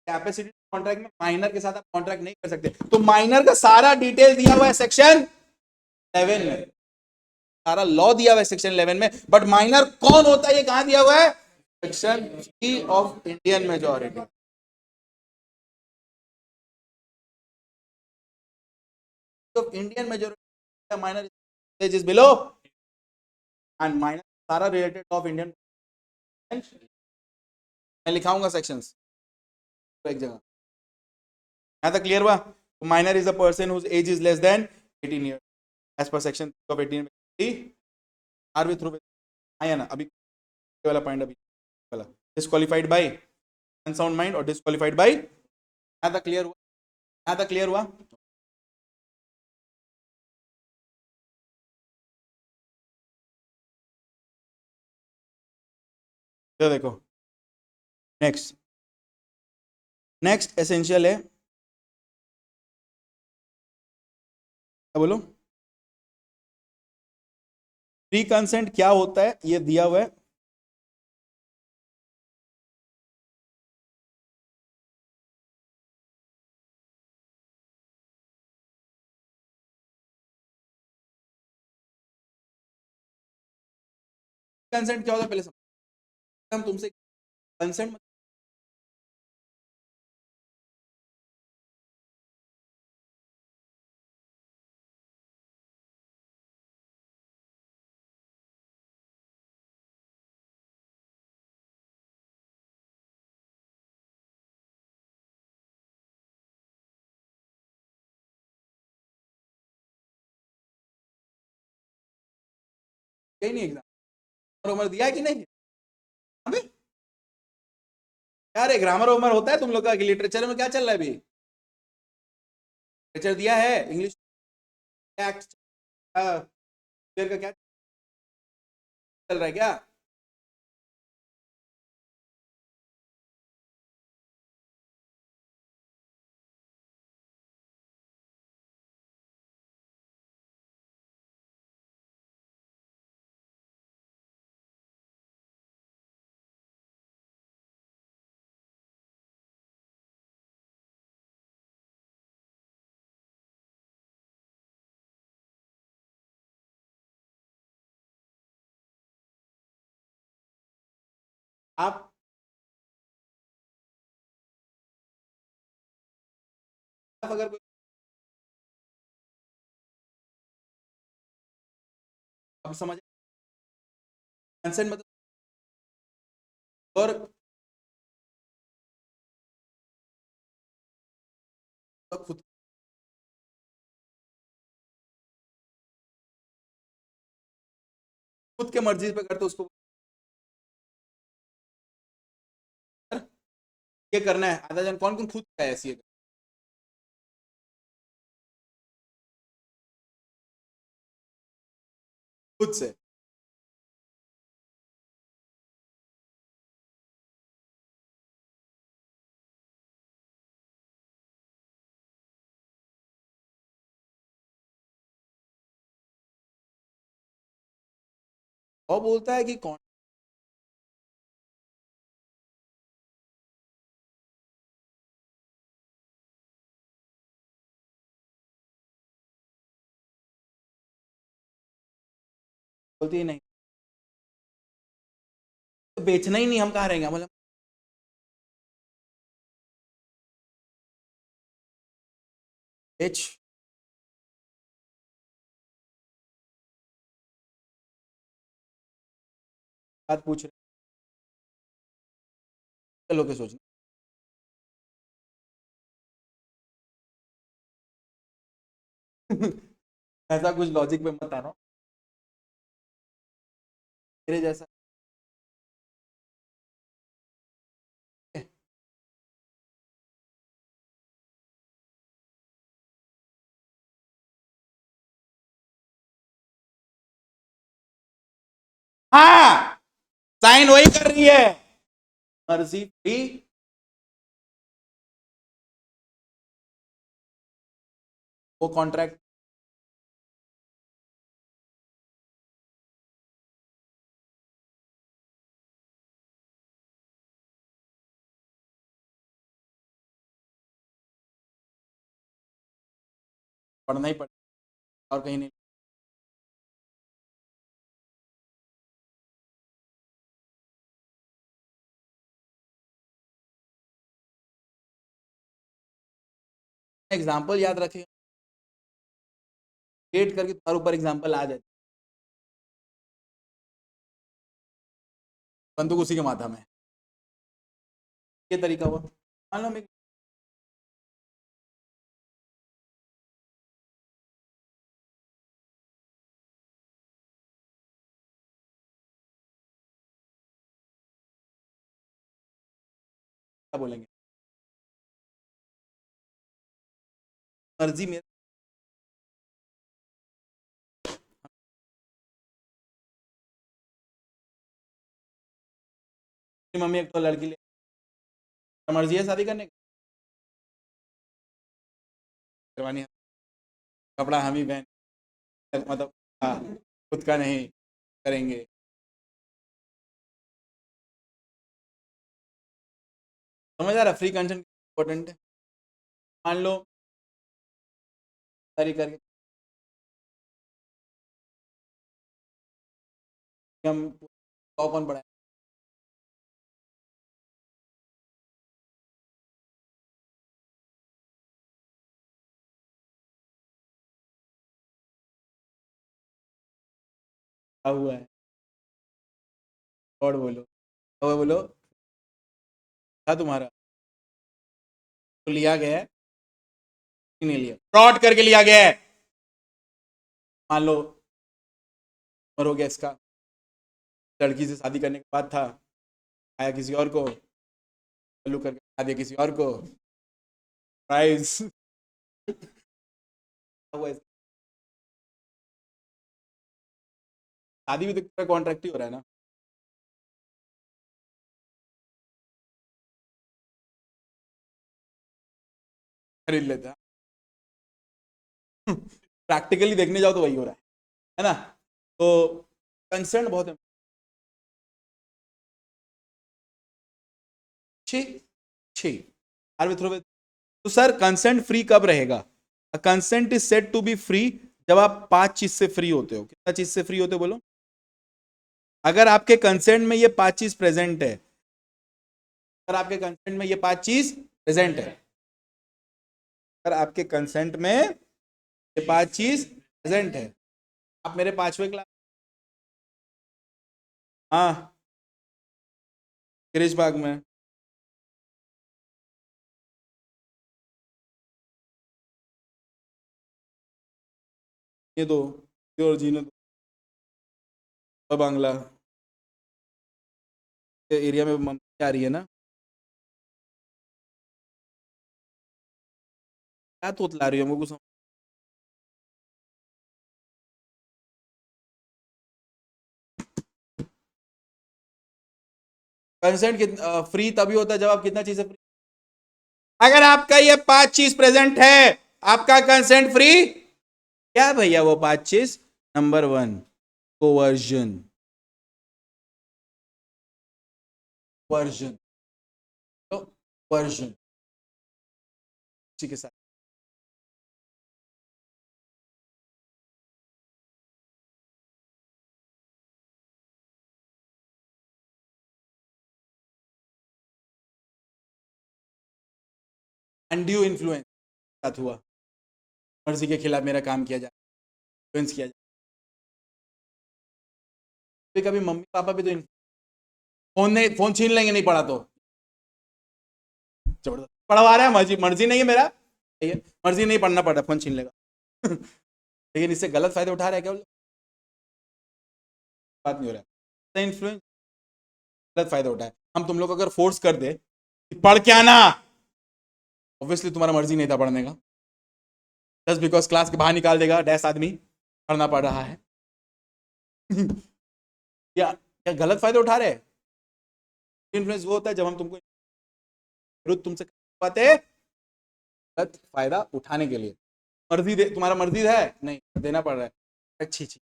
कैपेसिटी कॉन्ट्रैक्ट में माइनर के साथ आप कॉन्ट्रैक्ट नहीं कर सकते, तो माइनर का सारा डिटेल दिया हुआ है सेक्शन 11 में, सारा लॉ दिया हुआ है सेक्शन 11 में, बट माइनर कौन होता है ये कहां दिया हुआ है, सेक्शन 3 ऑफ इंडियन मेजोरिटी। तो Indian majority minor is below, and minor सारा रिलेटेड ऑफ इंडियन, मैं लिखाऊंगा सेक्शंस एक जगह, यहां तक क्लियर हुआ। Minor is a person whose age is less than 18 year age पर section of 18 are we through आया ना अभी वाला पॉइंट, अभी वाला डिस्क्वालिफाइड बाय अनसाउंड माइंड और डिस्क्वालिफाइड बाय, यहां तक क्लियर हुआ, यहां तक क्लियर हुआ। तो देखो नेक्स्ट, नेक्स्ट एसेंशियल है, क्या बोलो, प्री कंसेंट क्या होता है ये दिया हुआ है, कंसेंट क्या होता है पहले हम तुमसे कंसेंट यही नहीं एग्जाम उमर दिया कि नहीं? अबे क्या रे, ग्रामर उमर होता है तुम लोग का? लिटरेचर में क्या चल रहा है अभी? लिटरेचर दिया है, इंग्लिश एक्ट का क्या चल रहा है क्या? आप अगर कोई अब समझ कंसेंट मतलब और खुद खुद के मर्जी पे करते उसको ये करना है आधा जन, कौन कौन खुद का है ऐसी है? खुद से और बोलता है कि कौन बोलती है नहीं, तो बेचना ही नहीं, हम कहाँ रहेंगे मतलब। बेच बात पूछ रहे, चलो के सोचना। ऐसा कुछ लॉजिक में मत आना मेरे जैसा। हाँ, साइन वही कर रही है, मर्जी फ्री। वो कॉन्ट्रैक्ट पढ़ना ही पड़ेगा और कहीं नहीं। एग्जाम्पल याद रखे, क्रिएट करके तुम्हारे ऊपर एग्जाम्पल आ जाए, बंदूक उसी के माथा में। ये तरीका हुआ, मान लो मैं क्या बोलेंगे, मर्जी मेरी मम्मी एक तो लड़की ले, मर्जी है शादी करने की, करवानी है, कपड़ा हम ही पहन, मतलब हाँ, खुद का नहीं करेंगे। समझ आ रहा, फ्री कंसेंट इंपॉर्टेंट है। मान लो सारी करके हम कौन पढ़ाए, क्या हुआ है और बोलो, और बोलो था तुम्हारा, तो लिया गया है कि नहीं लिया, फ्रॉड करके लिया गया है। मान लो मर हो गया इसका, लड़की से शादी करने के बाद था, आया किसी और को, चालू करके खा दिया किसी और को, प्राइस शादी भी तो कॉन्ट्रैक्ट ही हो रहा है ना। खरीद लेते हैं। प्रैक्टिकली देखने जाओ तो वही हो रहा है ना। तो कंसर्न बहुत है। छी छी आर विथ तो सर कंसेंट फ्री कब रहेगा? Consent is set to be free जब आप 5 चीज से फ्री होते हो। कितना चीज से फ्री होते हो बोलो? अगर आपके कंसेंट में ये 5 चीज प्रेजेंट है, अगर आपके कंसेंट में ये 5 चीज प्रेजेंट है, अगर आपके कंसेंट में ये 5 चीज प्रेजेंट है, आप मेरे 5वें क्लास, हाँ गिरीश बाग में, ये दो, ये और जीने दो, और बांग्ला के एरिया में मम्मी आ रही है ना, क्या तोतला रही हो मुझको समझ। कंसेंट फ्री तभी होता है जब आप कितना चीज से फ्री, अगर आपका ये 5 चीज प्रेजेंट है, आपका कंसेंट फ्री। क्या भैया वो 5 चीज? नंबर 1 कोवर्जन, वर्जन, तो वर्जन उसी के साथ अनड्यू इन्फ्लुएंस साथ हुआ, मर्जी के खिलाफ मेरा काम किया जाए, इन्फ्लुएंस किया जाए। कभी कभी मम्मी पापा भी तो फोन नहीं, फोन छीन लेंगे नहीं पढ़ा तो, जबरदस्त पढ़वा रहा है, मर्जी मर्जी नहीं है मेरा, सही है, मर्जी नहीं पढ़ना पड़ रहा, फोन छीन लेगा। लेकिन इससे गलत फायदा उठा रहा है क्या वो लोग? बात नहीं हो रहा है इन्फ्लुएंस, गलत फायदा उठाए। हम तुम लोग अगर फोर्स कर दे कि पढ़ के आना, ऑब्वियसली तुम्हारा मर्जी नहीं था पढ़ने का, जस्ट बिकॉज क्लास के बाहर निकाल देगा डैश आदमी, पढ़ना पड़ रहा है। क्या क्या गलत फायदा उठा रहे हैं? इन्फ्लुएंस वो होता है जब हम तुमको विरुद्ध तुमसे बातें गलत फायदा उठाने के लिए, मर्जी दे, तुम्हारा मर्जी है नहीं देना पड़ रहा है, अच्छी अच्छी।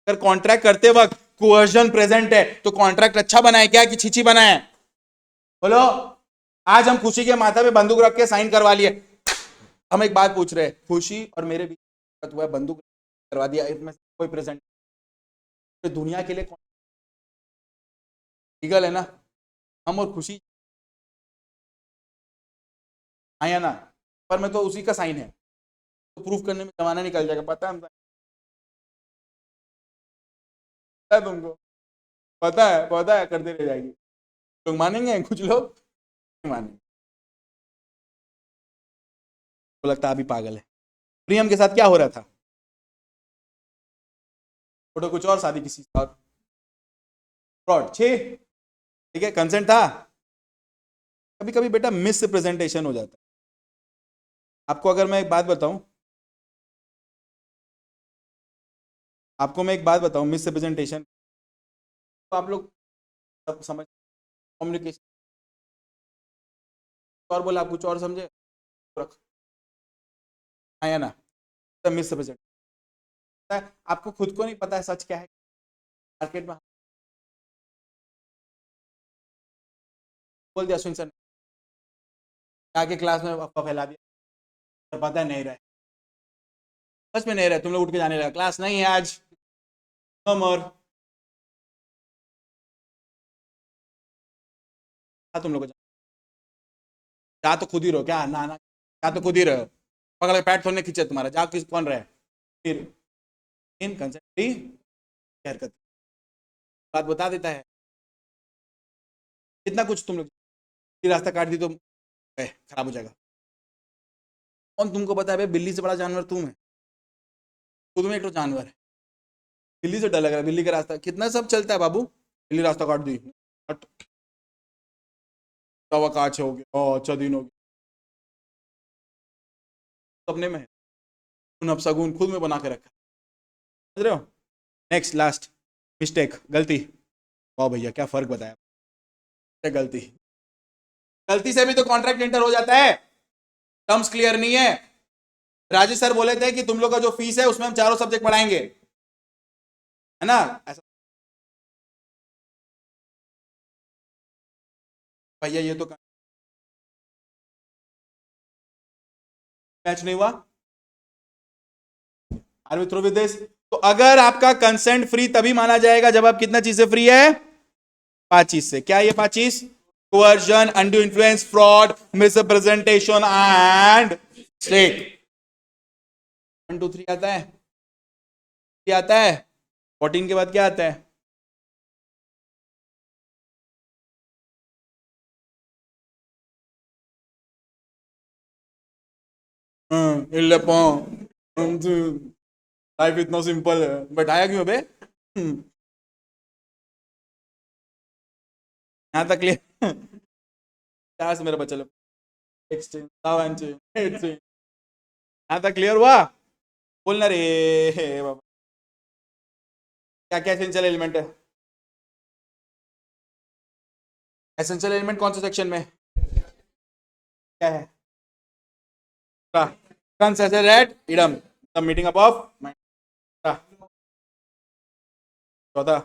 अगर कॉन्ट्रैक्ट करते वक्त कोअर्जन प्रेजेंट है तो कॉन्ट्रैक्ट अच्छा बना है क्या कि छीछी बना है? बोलो। आज हम खुशी के माथा पे बंदूक रख के साइन करवा लिए। हम एक बात पूछ रहे हैं, खुशी और मेरे बीच हुआ बंदूक करवा दिया, इसमें कोई प्रेजेंट तो दुनिया के लिए लीगल है ना? हम और खुशी, हाँ या ना? पर मैं तो उसी का साइन है, तो प्रूफ करने में जमाना निकल जाएगा, पता है हमको, पता है तुमको, पता है करते रह जाएगी। लोग मानेंगे, कुछ लोग नहीं मानेंगे। तो लगता है अभी पागल है। प्रियम के साथ क्या हो रहा था? फोटो कुछ और, शादी किसी और, फ्रॉड छे, ठीक है, कंसेंट था। कभी कभी बेटा मिस प्रेजेंटेशन हो जाता है। आपको अगर मैं एक बात बताऊं, आपको मैं एक बात बताऊं, मिस प्रेजेंटेशन तो आप लोग सब समझ, कम्युनिकेशन और बोला, आप कुछ और समझे, रख, हाँ या ना? मिस प्रेजेंट, आपको खुद को नहीं पता है सच क्या है मार्केट में, बोल दिया सुन सर, आके क्लास में अफवाह फैला दिया, तो पता है नहीं रहे, सच में नहीं रहे, तुम लोग उठ के जाने लगा, क्लास नहीं है आज, नो मोर। तुम लोग को जा तो खुद ही रहो, क्या ना ना, जा तो खुद ही रहो, पकड़ के पैट थोड़ने खींचे तुम्हारा, जा किस कौन रहे, फिर इन कंसेंट हरकत, बात बता देता है, कितना कुछ तुम लोग रास्ता काट दी तो खराब हो जाएगा। कौन तुमको पता है बिल्ली से बड़ा जानवर तुम है, खुद में एक तो जानवर है, बिल्ली से डर लग रहा है, बिल्ली का रास्ता कितना सब चलता है बाबू, बिल्ली रास्ता काट दी, हट, तवा काच हो गया, अच्छा दिन हो गया, सपने में है, नफसगुन खुद में बना के रखा, समझ रहे हो। नेक्स्ट लास्ट, मिस्टेक, गलती। वाह भैया क्या फर्क बताया, गलती, गलती से भी तो कॉन्ट्रैक्ट एंटर हो जाता है, टर्म्स क्लियर नहीं है। राजेश सर बोले थे कि तुम लोग का जो फीस है उसमें हम चारों सब्जेक्ट पढ़ाएंगे, है ना, ऐसा भैया ये तो मैच नहीं हुआ, are we through with this. तो अगर आपका कंसेंट फ्री तभी माना जाएगा जब आप कितना चीज से फ्री है, 5 चीज से। क्या ये 5 चीज, coercion, undue influence, fraud, misrepresentation and stake। 1 2 3 आता है, क्या आता है, 14 के बाद क्या आता है, लाइफ इतना सिंपल है, बैठाया क्यों बे, यहाँ तक क्लियर, क्या से मेरा बच्चा लोग, 16 17 18, यहाँ तक क्लियर हुआ, बोलना रे बाबा, क्या क्या एसेंशियल एलिमेंट है, एसेंशियल एलिमेंट कौन से सेक्शन में क्या है, consensus idem, the meeting above, 14,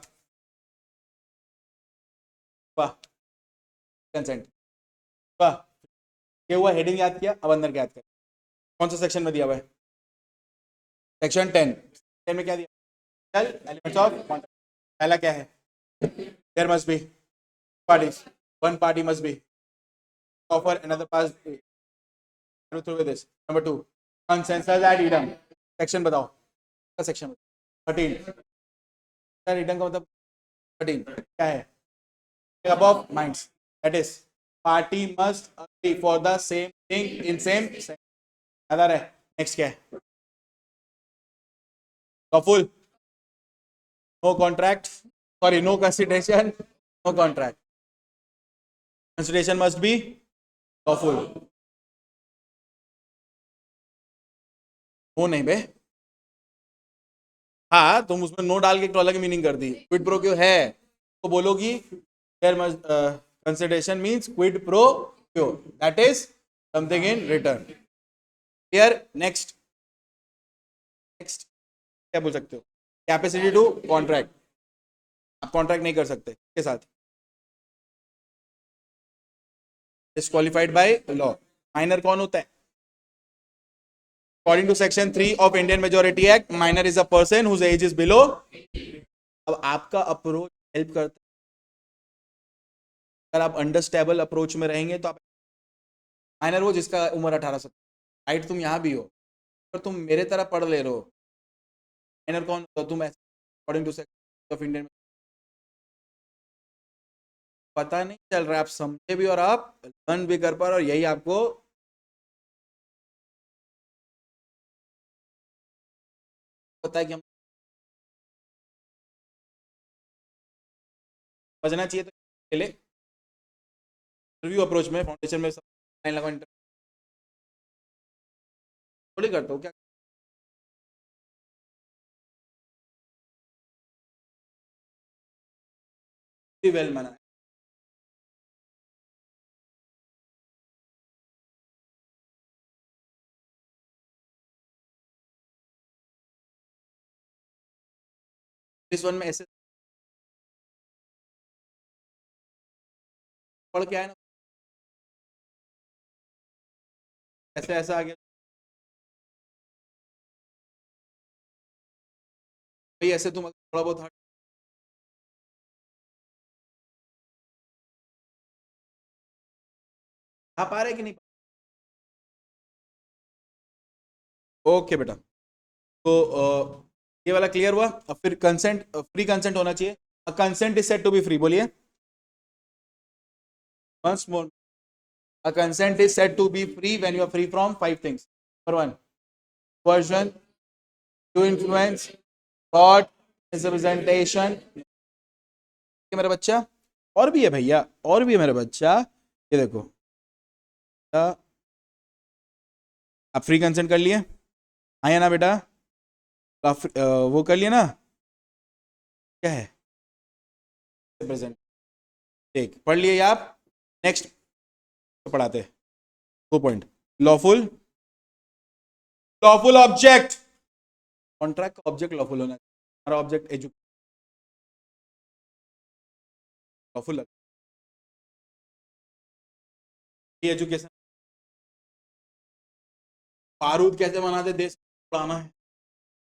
consent, वाह, ये हुआ, हेडिंग याद किया, अब अंदर क्या याद किया, कौन सा सेक्शन में दिया हुआ है, सेक्शन 10, 10 में क्या दिया, एलिमेंट्स ऑफ कॉन्ट्रैक्ट, पहला क्या है, there must be parties, one party must be offer another party through with this, number 2 consensus ad idem, section बताओ, का सेक्शन 13, सर इडम का मतलब 13 क्या है, above minds, that is party must agree for the same thing in same other है, next क्या है, lawful, no contract, sorry no consideration, no contract, consideration must be lawful, वो नहीं बे, हाँ तुम उसमें नो डाल के एक अलग मीनिंग कर दी, क्विड प्रो क्यों है तो बोलोगी there must, consideration means quid pro quo, that is something in return, clear. Next, next क्या बोल सकते हो, कैपेसिटी टू कॉन्ट्रैक्ट, आप कॉन्ट्रैक्ट नहीं कर सकते के साथ, डिस्क्वालिफाइड बाय लॉ, माइनर कौन होता है, according to section 3 of Indian majority act, minor is a person whose age is below, अब आपका अप्रोच हेल्प करता है, अगर आप अंडरस्टेबल अप्रोच में रहेंगे तो आप, माइनर वो जिसका उम्र 18 साल, राइट तुम यहाँ भी हो, पर तुम मेरे तरह पढ़ ले रहे हो, माइनर कौन होता, तुम according to section of Indian, पता नहीं चल रहा है, आप समझे भी और आप लर्न भी कर पा रहे, और यही आपको पता है कि हम समझना चाहिए, तो पहले रिव्यू अप्रोच में फाउंडेशन में लाइन लगा थोड़ी करता हूँ क्या, वेल मना है, इस वन में ऐसे पढ़ के आए ना, ऐसे ऐसा आ गया, भाई ऐसे तुम थोड़ा बहुत आ पा रहे कि नहीं, ओके बेटा, तो ये वाला क्लियर हुआ, अब फिर कंसेंट, फ्री कंसेंट होना चाहिए, consent is set to be free, बोलिए once more, a consent is said to be free when you are free from 5 things, number 1 coercion, to influence, fraud, representation मेरा बच्चा, और भी है भैया, और भी है मेरा बच्चा, ये देखो आप फ्री कंसेंट कर लिए, आया ना बेटा, वो कर लिए ना, क्या है प्रेजेंट, ठीक पढ़ लिए आप। नेक्स्ट पढ़ाते 2 point, lawful, lawful object, contract का ऑब्जेक्ट लॉफुल होना चाहिए, हमारा ऑब्जेक्ट लॉफुल, एजुकेशन, बारूद कैसे बनाते देश उड़ाना है,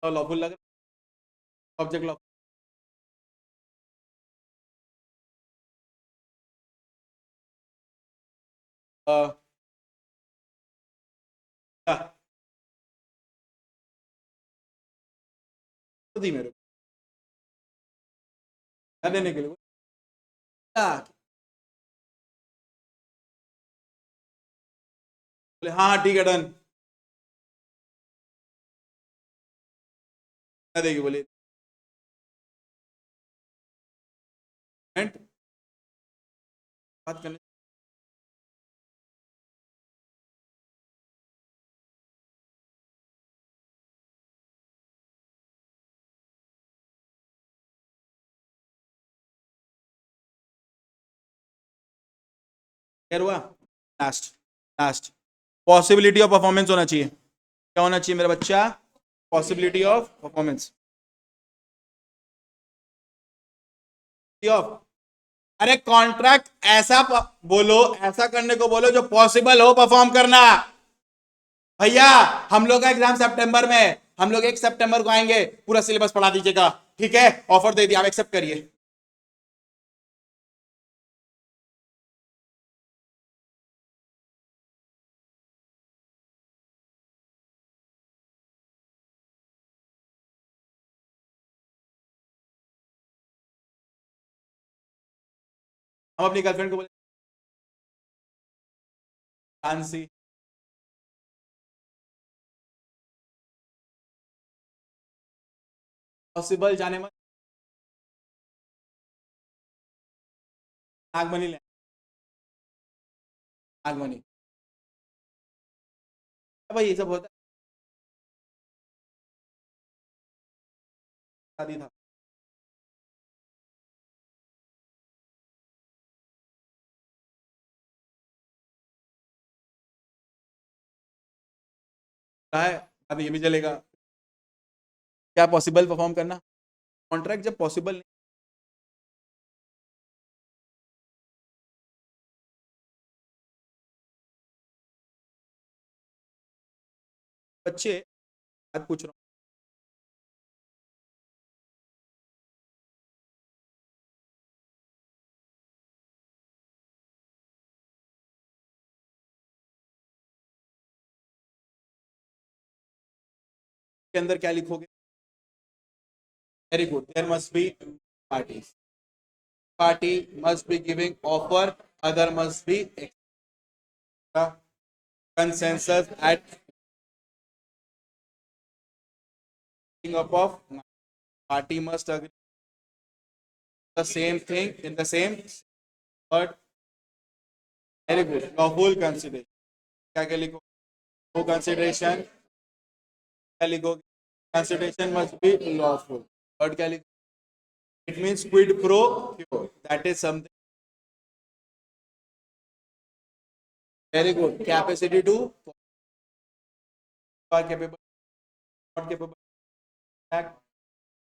तो लॉफुल लग रहा ऑब्जेक्ट लॉफुल, दी मेरे को देने के लिए, बोले हाँ हाँ ठीक है डन, क्या देगी बोले, बात करने, क्या हुआ, last, last possibility of performance होना चाहिए, क्या होना चाहिए मेरा बच्चा, पॉसिबिलिटी ऑफ परफॉर्मेंस ऑफ, अरे कॉन्ट्रैक्ट ऐसा बोलो, ऐसा करने को बोलो जो पॉसिबल हो परफॉर्म करना, भैया हम लोग का एग्जाम सितंबर में है, हम लोग 1 सितंबर को आएंगे, पूरा सिलेबस पढ़ा दीजिएगा, ठीक है, ऑफर दे दिया, आप एक्सेप्ट करिए। हम अपनी गर्लफ्रेंड को बोले आंसी, पॉसिबल जाने मत, नागमणि ले, नागमणि, भाई ये सब होता है, शादी था, है अब ये भी चलेगा, क्या पॉसिबल परफॉर्म करना, कॉन्ट्रैक्ट जब पॉसिबल नहीं, बच्चे बात पूछ रहा हूँ, के अंदर क्या लिखोगे, very good, there must be party, party must be giving offer, other must be consensus at up of party must agree the same thing in the same but very good lawful consideration, क्या क्या लिखो, वो consideration क्या लिखो, consideration must be lawful, और क्या लिखो, it means quid pro quo, that is something, very good, capacity to capable, not capable,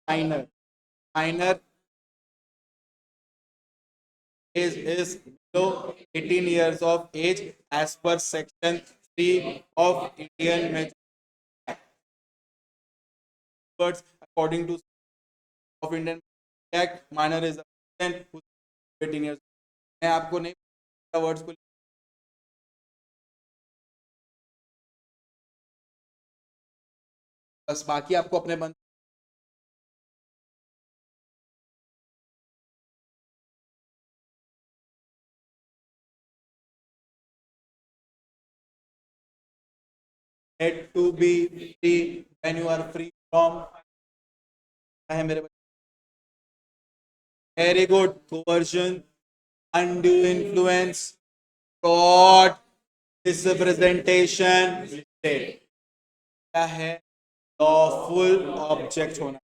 minor, minor is below 18 years of age as per section 3 of Indian Measure Words according to of Indian Act, minor is a person who is 18 years, मैं आपको नहीं words को, बस बाकी आपको अपने बंद, 8 to be free when you are free from, है मेरे बच्चे, very good. Coercion, undue influence, fraud, misrepresentation, क्या है? लॉफुल ऑब्जेक्ट होना.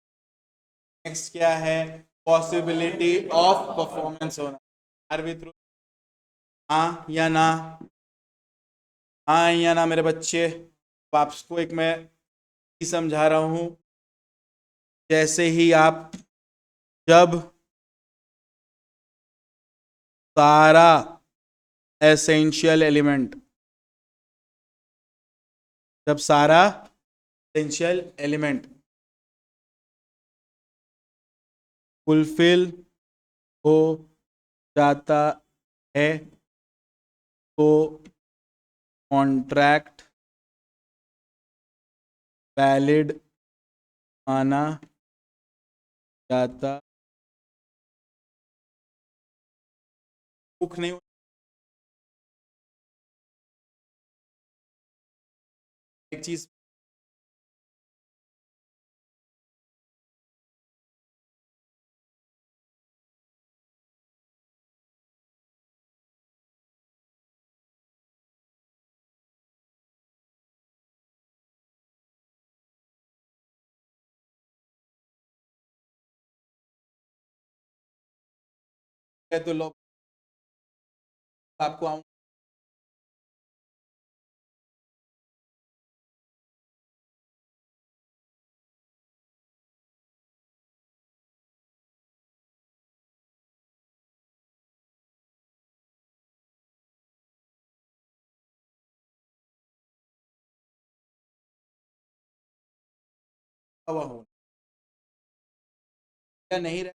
नेक्स्ट क्या है? पॉसिबिलिटी ऑफ परफॉर्मेंस होना. Are we through? हाँ या ना? हाँ या ना मेरे बच्चे? आपको एक मैं समझा रहा हूं. जैसे ही आप जब सारा एसेंशियल एलिमेंट, जब सारा एसेंशियल एलिमेंट फुलफिल हो जाता है तो कॉन्ट्रैक्ट वैलिड माना जाता. भूख नहीं. एक चीज है तो लोग आपको आऊं. हवा हो या नहीं रहे.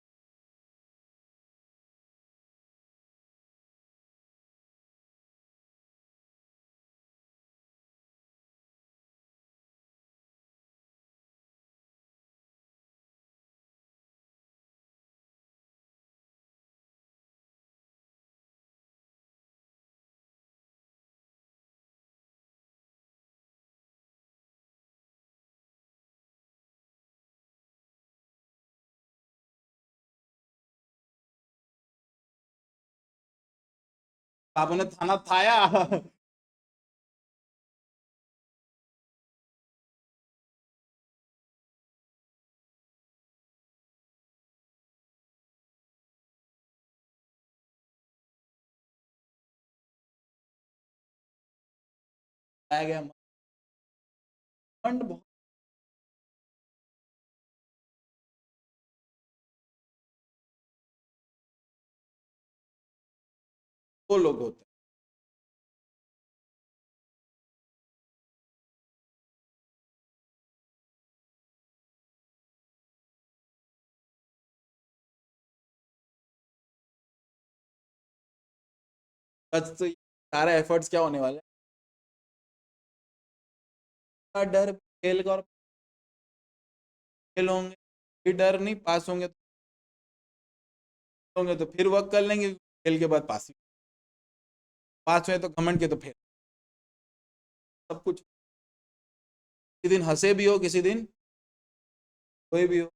आपने खाना खाया? आ गया. बहुत दो लोग होते हैं. बस तो सारा एफर्ट्स क्या होने वाले हैं? डर फेल का, और फेल होंगे फिर डर नहीं, पास होंगे तो फिर वर्क कर लेंगे. फेल के बाद पास, पास हुए तो घमंड के तो फेल. सब कुछ. किसी दिन हंसे भी हो, किसी दिन कोई भी हो.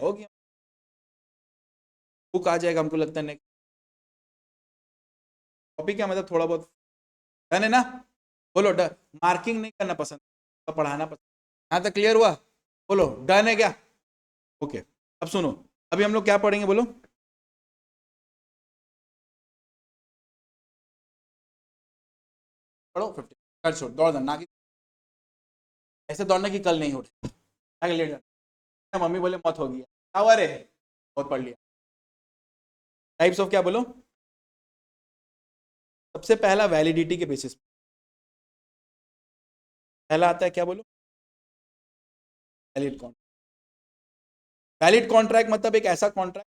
हो गया. बुक आ जाएगा हमको लगता है नेक्स्ट. टॉपिक क्या मतलब थोड़ा बहुत डन है ना? बोलो डन. मार्किंग नहीं करना पसंद, तो पढ़ाना पसंद. यहाँ तक क्लियर हुआ? बोलो डन है क्या? ओके. अब सुनो, अभी हम लोग क्या पढ़ेंगे बोलो. पढ़ो 50. कल छोड़ दौड़ ना की. ऐसे दौड़ना कि कल नहीं उठे. आगे लेट जाना. मम्मी बोले मत हो गया. क्या हुआ रे? बहुत पढ़ लिया. टाइप्स ऑफ क्या बोलो. सबसे पहला वैलिडिटी के बेसिस. पहला आता है क्या बोलो? Valid contract. वैलिड कॉन्ट्रैक्ट मतलब एक ऐसा कॉन्ट्रैक्ट.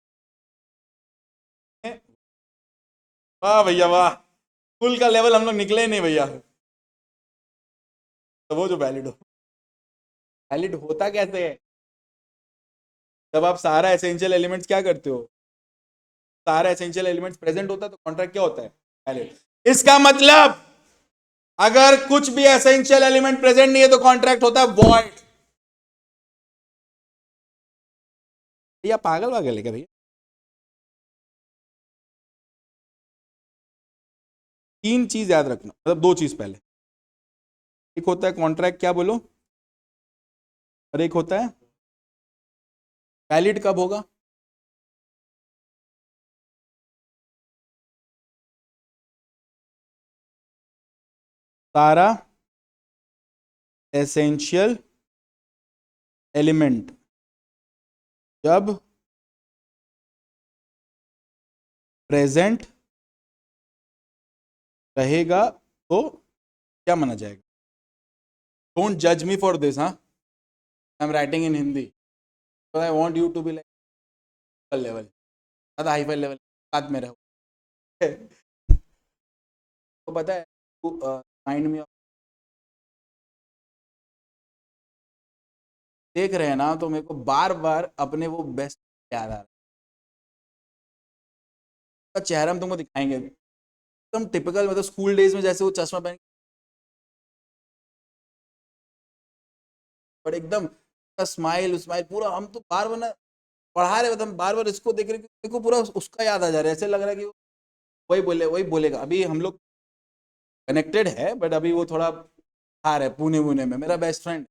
वाह भैया वाह. स्कूल का लेवल हम लोग निकले ही नहीं भैया. तो वो जो वैलिड हो. वैलिड होता कैसे है? जब आप सारा एसेंशियल एलिमेंट्स क्या करते हो, सारा एसेंशियल एलिमेंट्स प्रेजेंट होता है तो कॉन्ट्रैक्ट क्या होता है? वैलिड. इसका मतलब अगर कुछ भी एसेंशियल एलिमेंट प्रेजेंट नहीं है तो कॉन्ट्रैक्ट होता है वॉइड. भैया पागल वागल है क्या भैया? 3 चीज याद रखना, मतलब 2 चीज पहले। एक होता है कॉन्ट्रैक्ट, क्या बोलो, और एक होता है वैलिड कब होगा। सारा एसेंशियल एलिमेंट जब प्रेजेंट रहेगा तो क्या माना जाएगा? डोंट जज मी फॉर दिस, हाँ, I am writing in Hindi, I want you to be like level, ज्यादा हाई फाई लेवल साथ में रहो। तो पता है, माइंड में देख रहे हैं ना, तो मेरे को बार बार अपने वो बेस्ट याद आ रहा है। चेहरा हम तुमको दिखाएंगे एकदम टिपिकल, मतलब स्कूल डेज में जैसे वो चश्मा पहन, बट एकदम स्माइल स्माइल पूरा, हम तो बार बार ना पढ़ा रहे, मतलब बार बार इसको देख रहे, मेरे को पूरा उसका याद आ जा रहा है, ऐसे लग रहा है कि वही बोलेगा। अभी हम लोग कनेक्टेड है, बट अभी वो थोड़ा बाहर है, पुणे पुणे में, मेरा बेस्ट फ्रेंड।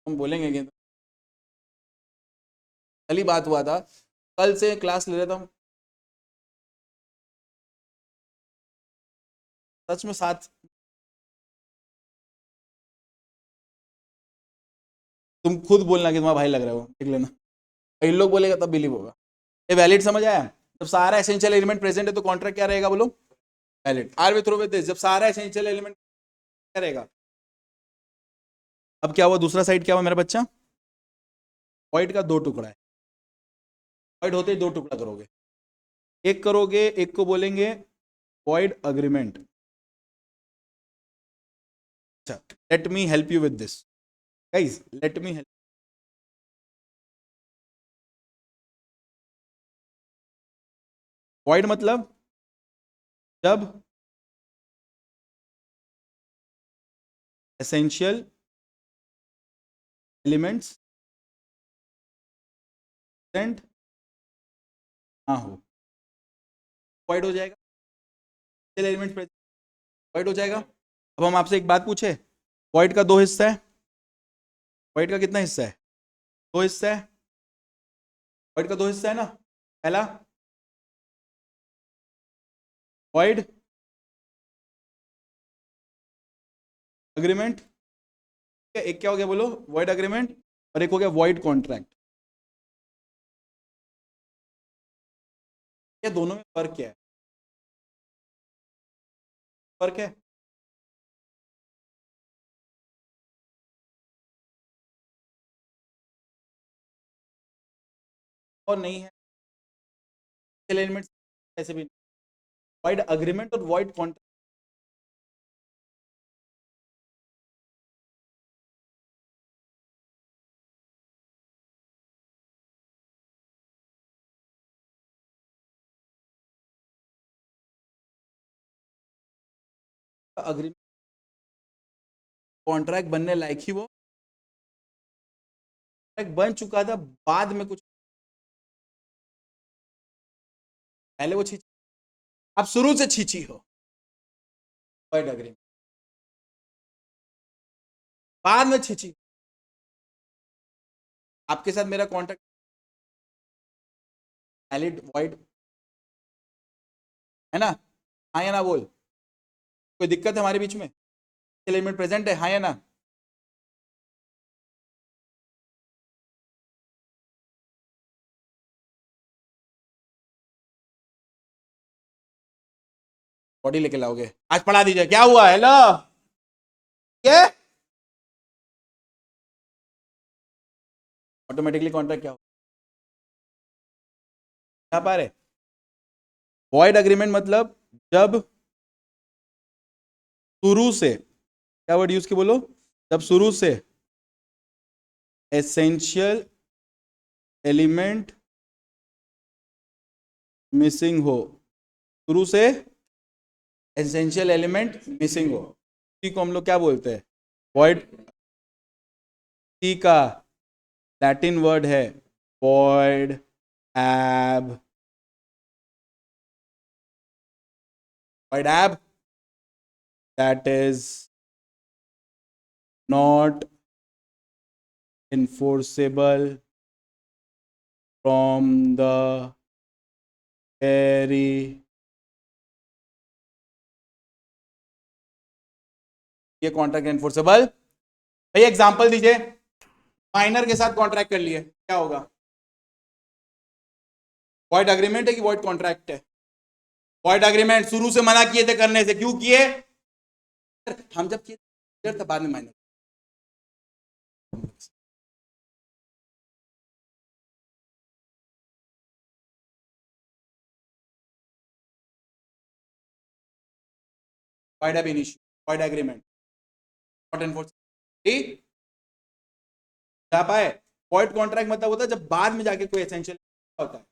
हम बोलेंगे कि कल ही बात हुआ था, कल से क्लास ले रहे थे हम, सच में साथ। तुम खुद बोलना कि तुम्हारा भाई लग रहा हो, देख लेना, इन लोग बोलेगा तब बिलीव होगा। ये वैलिड समझ आया? जब सारा एसेंशियल एलिमेंट प्रेजेंट है तो कॉन्ट्रैक्ट क्या रहेगा बोलो? Valid. Are we through with this, जब सारा एसेंशियल एलिमेंट क्या रहेगा? अब क्या हुआ, दूसरा साइड क्या हुआ मेरा बच्चा? व्हाइट का 2 टुकड़ा है, व्हाइट होते ही 2 टुकड़ा करोगे, एक करोगे, एक को बोलेंगे वॉइड अग्रीमेंट। अच्छा, let me help you with this guys, let me help. Void मतलब जब एसेंशियल एलिमेंट्स प्रेजेंट ना हो, वॉइड हो जाएगा। एलिमेंट्स वॉइड हो जाएगा। अब हम आपसे एक बात पूछे, वॉइड का 2 हिस्सा है, वॉइड का कितना हिस्सा है? 2 हिस्सा है, वॉइड का 2 हिस्सा है ना। पहला वॉइड अग्रीमेंट, एक क्या हो गया बोलो, वॉइड अग्रीमेंट, और एक हो गया वॉइड कॉन्ट्रैक्ट। ये दोनों में फर्क क्या है? फर्क है, और नहीं है एलिमेंट ऐसे भी। वॉइड अग्रीमेंट और वॉइड कॉन्ट्रैक्ट अग्रीमेंट कॉन्ट्रैक्ट बनने लायक ही वो बन चुका था, बाद में कुछ पहले वो छीची, आप शुरू से छीची हो। वॉइड अग्रीमेंट बाद में छीची, आपके साथ मेरा कॉन्ट्रैक्ट वैलिड वॉइड है ना, हाँ या ना बोल, कोई दिक्कत है हमारे बीच में? एलिमेंट प्रेजेंट है, हाँ या ना? बॉडी लेके लाओगे, आज पढ़ा दीजिए, क्या हुआ, हेलो ये ऑटोमेटिकली कॉन्ट्रैक्ट क्या हो, क्या पा रहे? वॉइड अग्रीमेंट मतलब जब शुरू से, क्या वर्ड यूज के बोलो, जब शुरू से एसेंशियल एलिमेंट मिसिंग हो, शुरू से एसेंशियल एलिमेंट मिसिंग हो, इसी को हम लोग क्या बोलते हैं? वॉइड सी का लैटिन वर्ड है void ab. void ab, that is not enforceable from the very ये कॉन्ट्रैक्ट एनफोर्सेबल। भैया एग्जांपल दीजिए, माइनर के साथ कॉन्ट्रैक्ट कर लिए क्या होगा? वॉइड अग्रीमेंट है कि वॉइड कॉन्ट्रैक्ट है? वॉइड अग्रीमेंट शुरू से मना किए थे करने से, क्यों किए? हम जब किए था बाद में माइनर। वॉइड अब initio, void agreement not enforceable जा पाए। वॉइड कॉन्ट्रैक्ट मतलब होता है जब बाद में जाके कोई एसेंशियल होता है।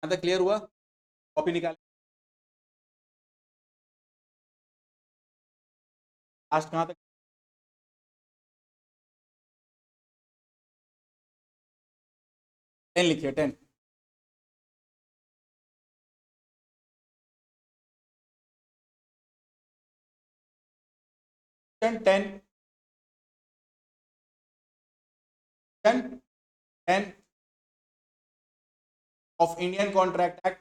यहां तक क्लियर हुआ? कॉपी निकाल, लास्ट कहां तक? 10 लिखिए, 10। 10 10 10 of Indian Contract Act,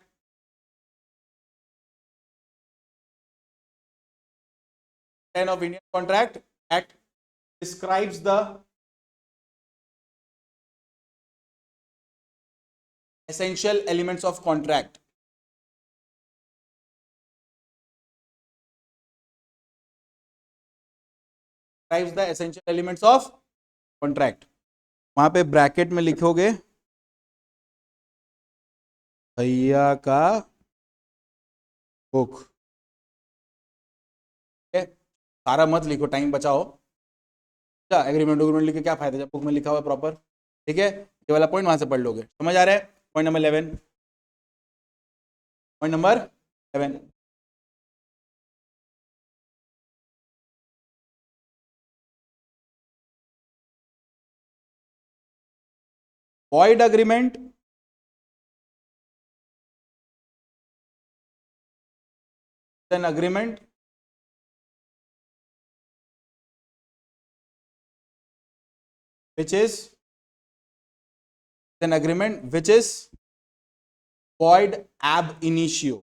10 of Indian Contract Act describes the essential elements of contract. Describes the essential elements of contract. वहां पे ब्रैकेट में लिखोगे भैया का बुक, सारा मत लिखो, टाइम बचाओ। क्या एग्रीमेंट एग्रीमेंट लिख के क्या फायदा जब बुक में लिखा हुआ प्रॉपर? ठीक है, ये वाला पॉइंट वहां से पढ़ लोगे, समझ आ रहा है? Point number 11, point number 11, void agreement an agreement which is an agreement which is void ab initio.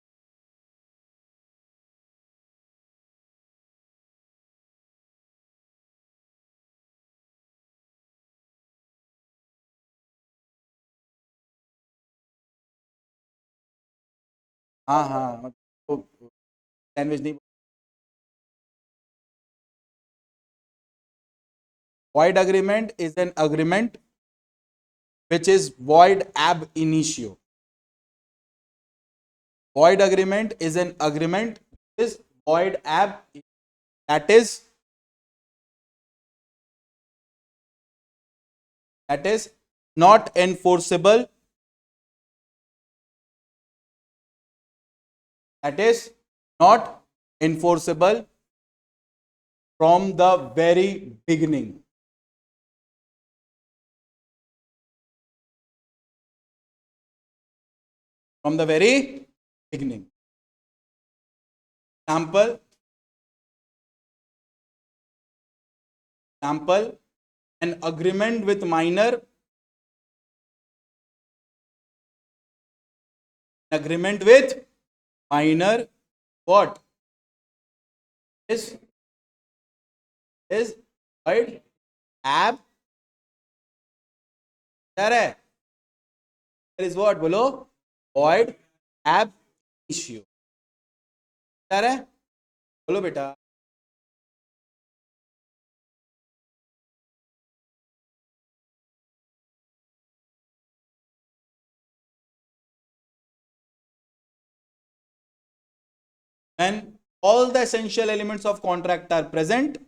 हाँ हाँ, मतलब लैंग्वेज नहीं। void agreement is an agreement which is void ab initio. Void agreement is an agreement which is void ab, that is not enforceable, that is not enforceable from the very beginning. From the very beginning. Example, an agreement with minor, what is void ab, क्या है? There is what, बोलो? void ab initio, क्या है? बोलो बेटा। When all the essential elements of contract are present,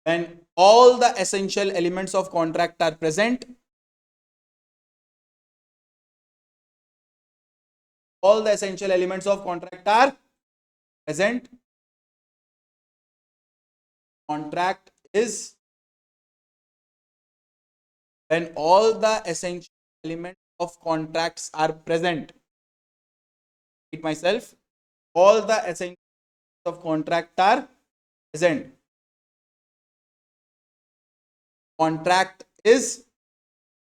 when all the essential elements of contract are present, all the essential elements of contract are present, contract is when all the essential elements of contracts are present. Repeat myself. All the essentials of contract are present. Contract is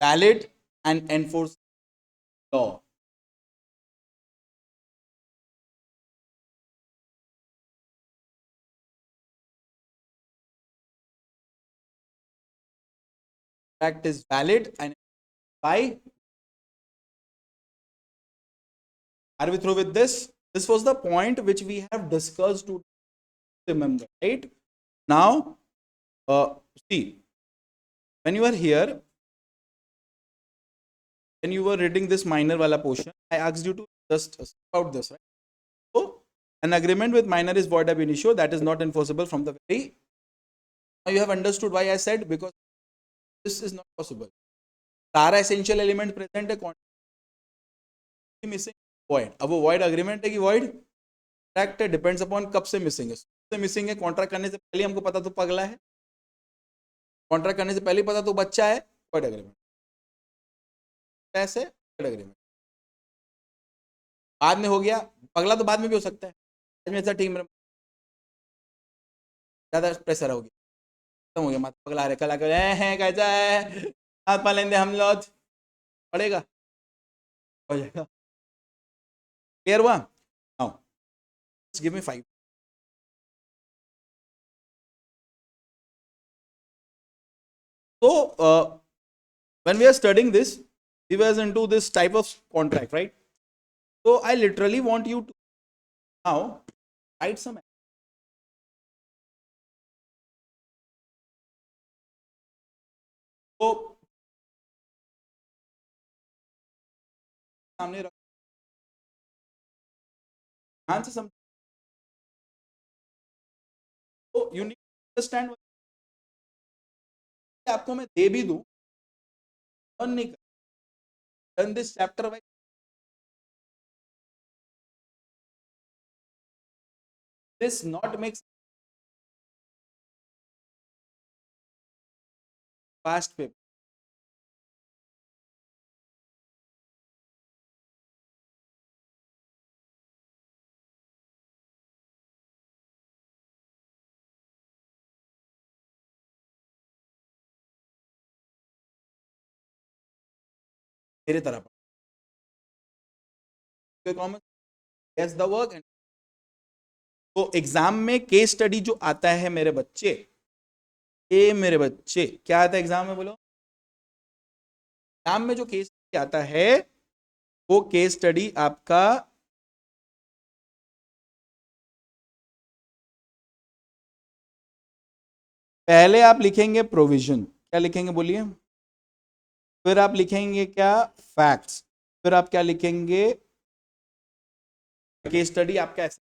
valid and enforced law. Contract is valid and by. Are we through with this? This was the point which we have discussed to remember, right? Now, see, when you are here, when you were reading this minor wala portion, I asked you to just about this, right? So, an agreement with minor is void ab initio, that is not enforceable from the very. Now you have understood why I said, because this is not possible. सारा essential element present है, contract missing, void. अब वो void agreement है कि void contract depends upon कब से missing है. से missing है, contract करने से पहले हमको पता तो पगला है, contract करने से पहले पता तो बच्चा है, void agreement. कैसे void agreement बाद में हो गया, पगला तो बाद में भी हो सकता है. ऐसा टीम में ज्यादा प्रेशर हो गया, खत्म हो गया, माता पगला रहे, कल आकर हैं कैसा है, हाथ पा लेंगे हम लोग, पड़ेगा, हो जाएगा. क्लियर हुआ? Now give me 5. So when we are studying this, we were into this type of contract, right? So I literally want you to now write some. So सामने रख, ध्यान से समझो. So you need to understand. आपको मैं दे भी दूं, learn नहीं कर, learn this chapter wise. This not makes fast paper. मेरे तरफ guess the work. तो एग्जाम में केस स्टडी जो आता है मेरे बच्चे, ये मेरे बच्चे क्या आता है एग्जाम में, बोलो. एग्जाम में जो केस स्टडी आता है वो केस स्टडी आपका पहले आप लिखेंगे प्रोविजन, क्या लिखेंगे बोलिए, फिर आप लिखेंगे क्या, फैक्ट्स, फिर आप क्या लिखेंगे, केस स्टडी आपका ऐसा.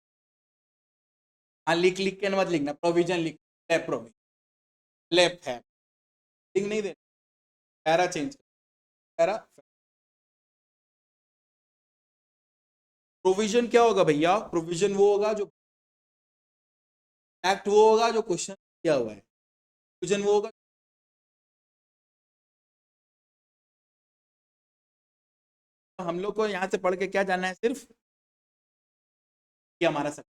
हाँ लिख लिख के मत लिखना, प्रोविजन लिख, प्रोविजन लेफ्ट है, लिख नहीं देना, पैरा चेंज, पैरा. प्रोविजन क्या होगा भैया, प्रोविजन वो होगा जो एक्ट, वो होगा जो क्वेश्चन किया हुआ है, प्रोविजन वो होगा. हम लोग को यहाँ से पढ़ के क्या जानना है, सिर्फ कि हमारा सब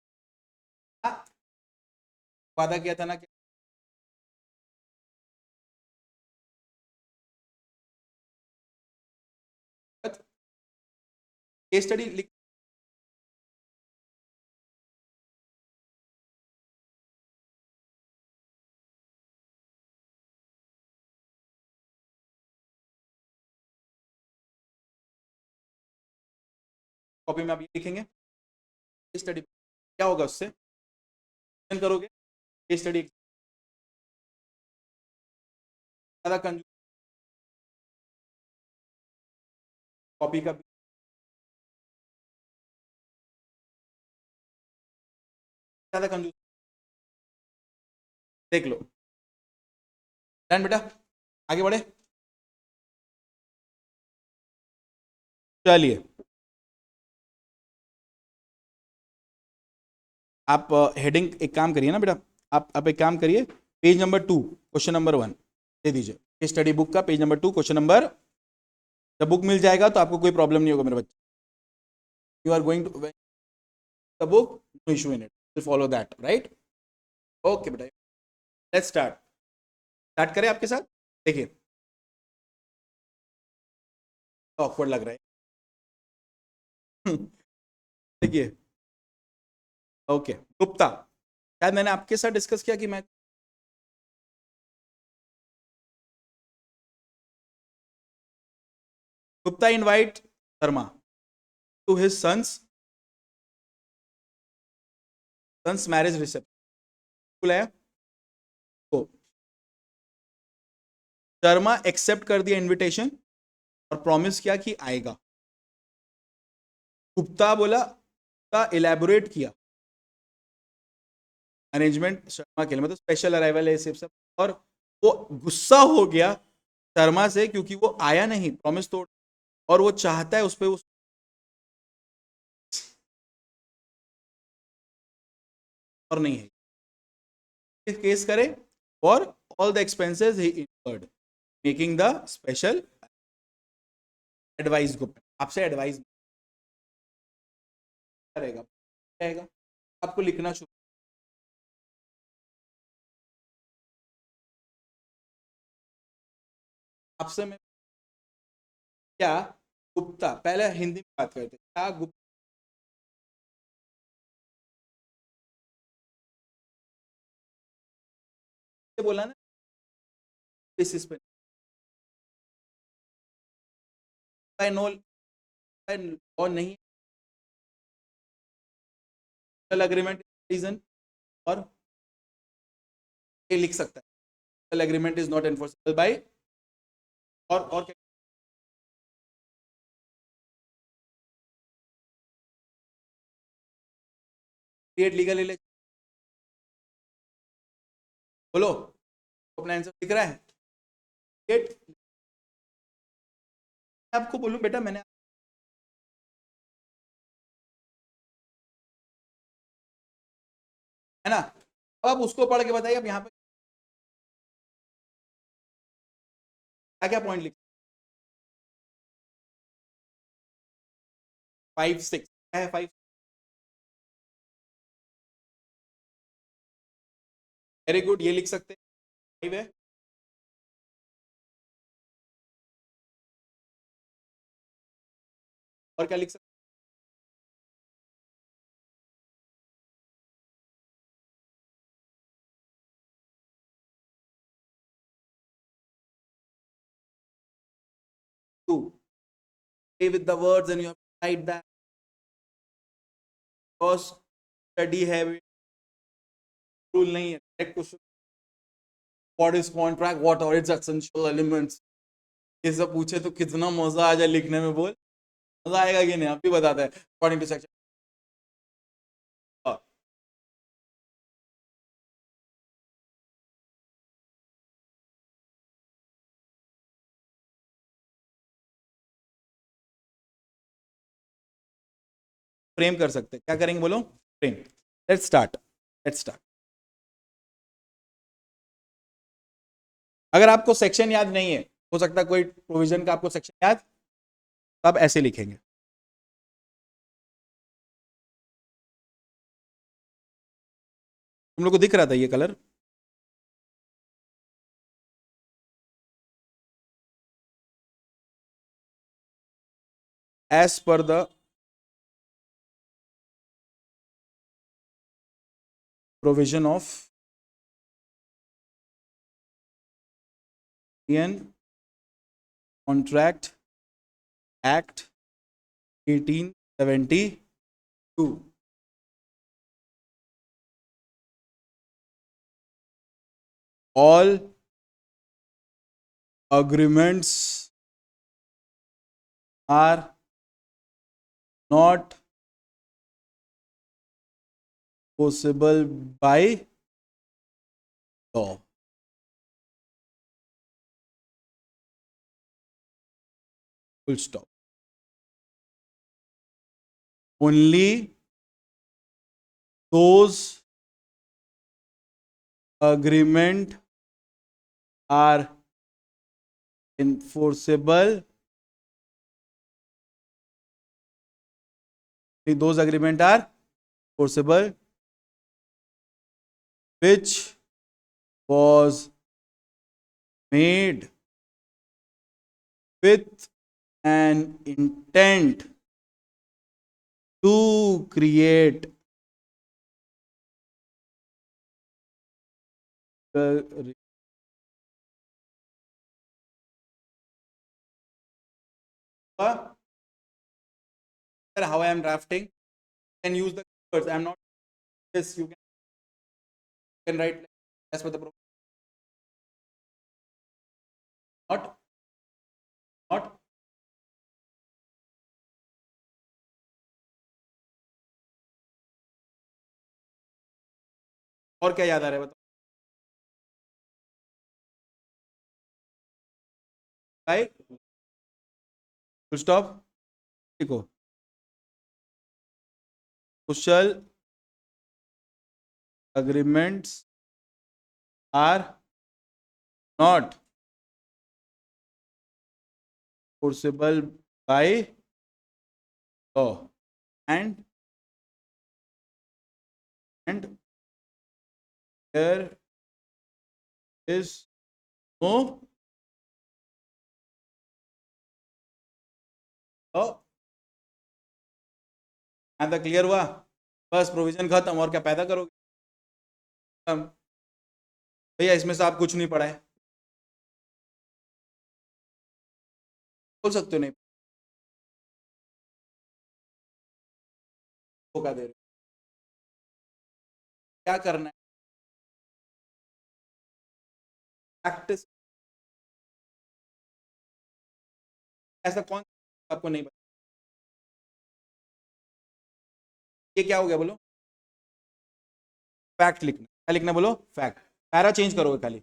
वादा किया था ना कि केस स्टडी लिख, कॉपी में आप ये लिखेंगे केस स्टडी, क्या होगा उससे करोगे केस स्टडी, ज्यादा कंजूस, कॉपी का ज्यादा कंजूस, देख लो. डन बेटा, आगे बढ़े. चलिए आप हेडिंग एक काम करिए ना बेटा, आप एक काम करिए, पेज नंबर 2 क्वेश्चन नंबर 1 दे दीजिए, स्टडी बुक का पेज नंबर 2 क्वेश्चन नंबर। जब बुक मिल जाएगा तो आपको कोई प्रॉब्लम नहीं होगा मेरे बच्चे। You are going to the book, no issue in it, follow that, right? Okay बेटा, लेट्स स्टार्ट करें आपके साथ। देखिए, ऑकवर्ड लग रहा है। देखिए, ओके, गुप्ता, शायद मैंने आपके साथ डिस्कस किया कि मैं Gupta invite Sharma to his sons marriage reception है। तो शर्मा एक्सेप्ट कर दिया इनविटेशन और प्रॉमिस किया कि आएगा। गुप्ता बोला, गुप्ता इलेबोरेट किया अरेंजमेंट शर्मा के लिए, मतलब स्पेशल अराइवल है सब, और वो गुस्सा हो गया शर्मा से क्योंकि वो आया नहीं, प्रॉमिस तोड़, और वो चाहता है उस पर और नहीं है केस करे for all the expenses he incurred making the special advice. Gupta आपसे एडवाइस करेगा, रहेगा आपको लिखना शुरू। आपसे मैं क्या, गुप्ता, पहले हिंदी में बात करते, क्या गुप्ता बोला ना बेसिस पे, नो और नहीं अग्रीमेंट रीजन, और ये लिख सकता है agreement is not enforceable bye, और क्या क्रिएट लीगल रिलेशन। बोलो, अपना आंसर दिख रहा है? क्रिएट, आपको बोलूं बेटा, मैंने है ना, अब आप उसको पढ़ के बताइए अब यहाँ पे क्या क्या पॉइंट लिख, 5 6 है, 5, वेरी गुड, ये लिख सकते हैं, 5 है, और क्या लिख सकते हैं? Play with the words and you have to write that, because study है, रूल नहीं है, direct question, what is contract, what are its essential elements, ये सब पूछे तो कितना मजा आ जाए लिखने में, बोल मजा आएगा कि नहीं, आप भी बताते हैं अकॉर्डिंग टू सेक्शन। फ्रेम कर सकते हैं, क्या करेंगे बोलो, फ्रेम। Let's start. अगर आपको सेक्शन याद नहीं है, हो सकता है कोई प्रोविजन का आपको सेक्शन याद, तब ऐसे लिखेंगे। तुम लोग को दिख रहा था ये colour? As per the provision of Indian contract act 1872, all agreements are not possible by law. Full stop. Only those agreement are enforceable. Those agreement are enforceable which was made with an intent to create how I am drafting and use the words. I am not this. You can write as per the not not और क्या याद आ रहा है बताओ भाई full stop लिखो कुशल agreements are not enforceable by law and there is no law and the clear हुआ बस प्रोविजन खत्म और क्या पैदा करोगे भैया इसमें से आप कुछ नहीं पढ़ा है बोल सकते हो नहीं धोखा दे रहे हो क्या करना है प्रैक्टिस ऐसा कौन आपको नहीं पता ये क्या हो गया बोलो फैक्ट लिखना क्या लिखना बोलो फैक्ट पैरा चेंज करोगे खाली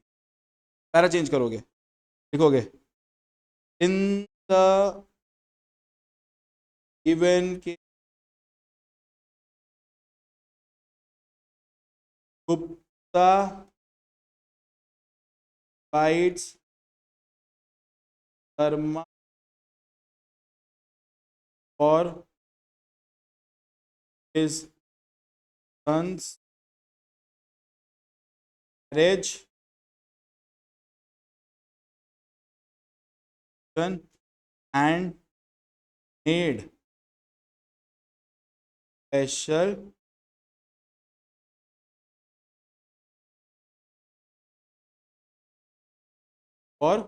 पैरा चेंज करोगे लिखोगे इन द गिवन के Gupta bites Dharma for his son's marriage and made special for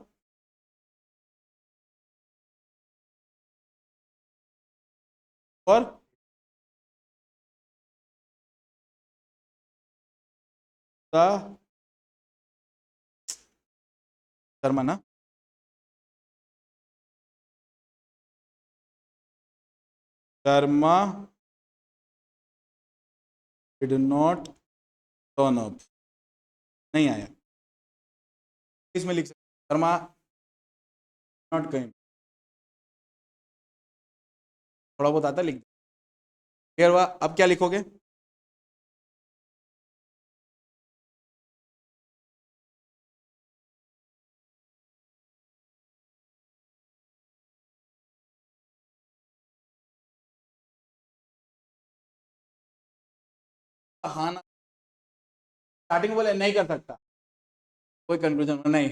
the Dharma na Dharma did not turn up नहीं आया इसमें लिख सकते धर्मा नॉट कहीं थोड़ा बहुत आता लिख क्लियर हुआ अब क्या लिखोगे हाँ ना स्टार्टिंग बोले नहीं कर सकता कोई कंक्लूजन नहीं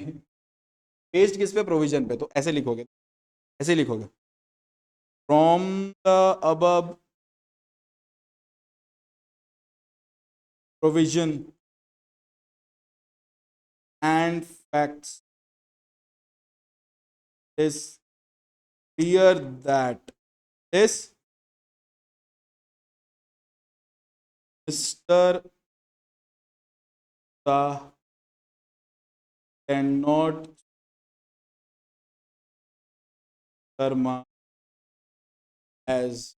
बेस्ड किस पे प्रोविजन पे तो ऐसे लिखोगे from the above provision and facts is clear that this Mr. Shah cannot Sharma as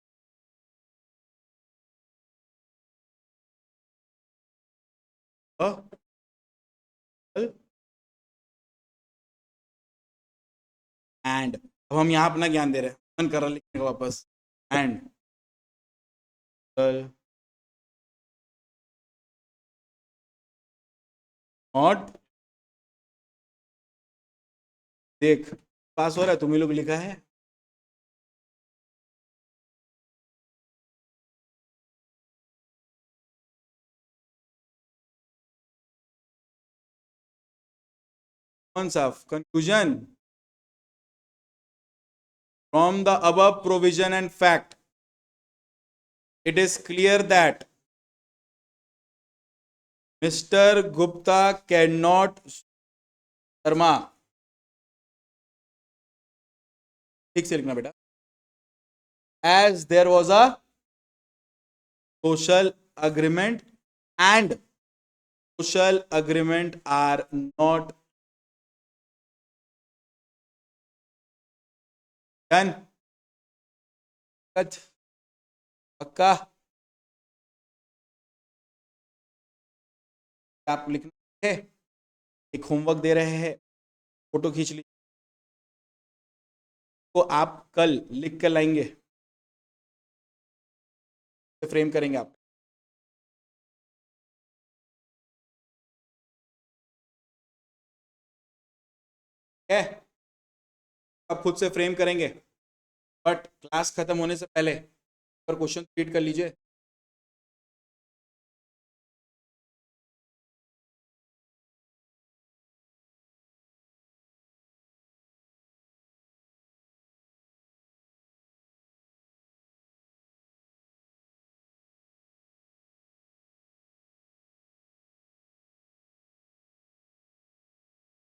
a and अब हम यहाँ अपना ज्ञान दे रहे हैं मन कर रहा लिखने का वापस and नॉट, देख पास हो रहा है, तुम्ही लोग लिखा है। कौन सा conclusion? From the above provision and fact, it is clear that Mr. Gupta cannot, Sharma, ठीक से लिखना बेटा, as there was a social agreement and social agreement are not done. पक्का? आप लिखना है, एक होमवर्क दे रहे हैं, फोटो खींच लीजिए, तो आप कल लिख कर लाएंगे, फ्रेम करेंगे आप। है, आप खुद से फ्रेम करेंगे, बट क्लास खत्म होने से पहले पर क्वेश्चन रीड कर लीजिए।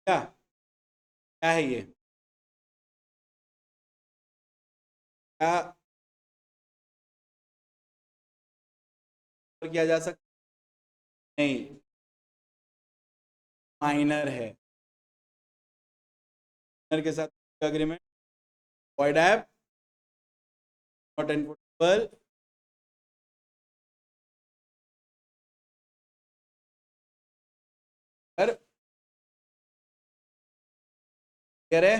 क्या क्या है ये, क्या किया जा सकता? नहीं, माइनर है, माइनर के साथ agreement, void app not enforceable, पर कह रहे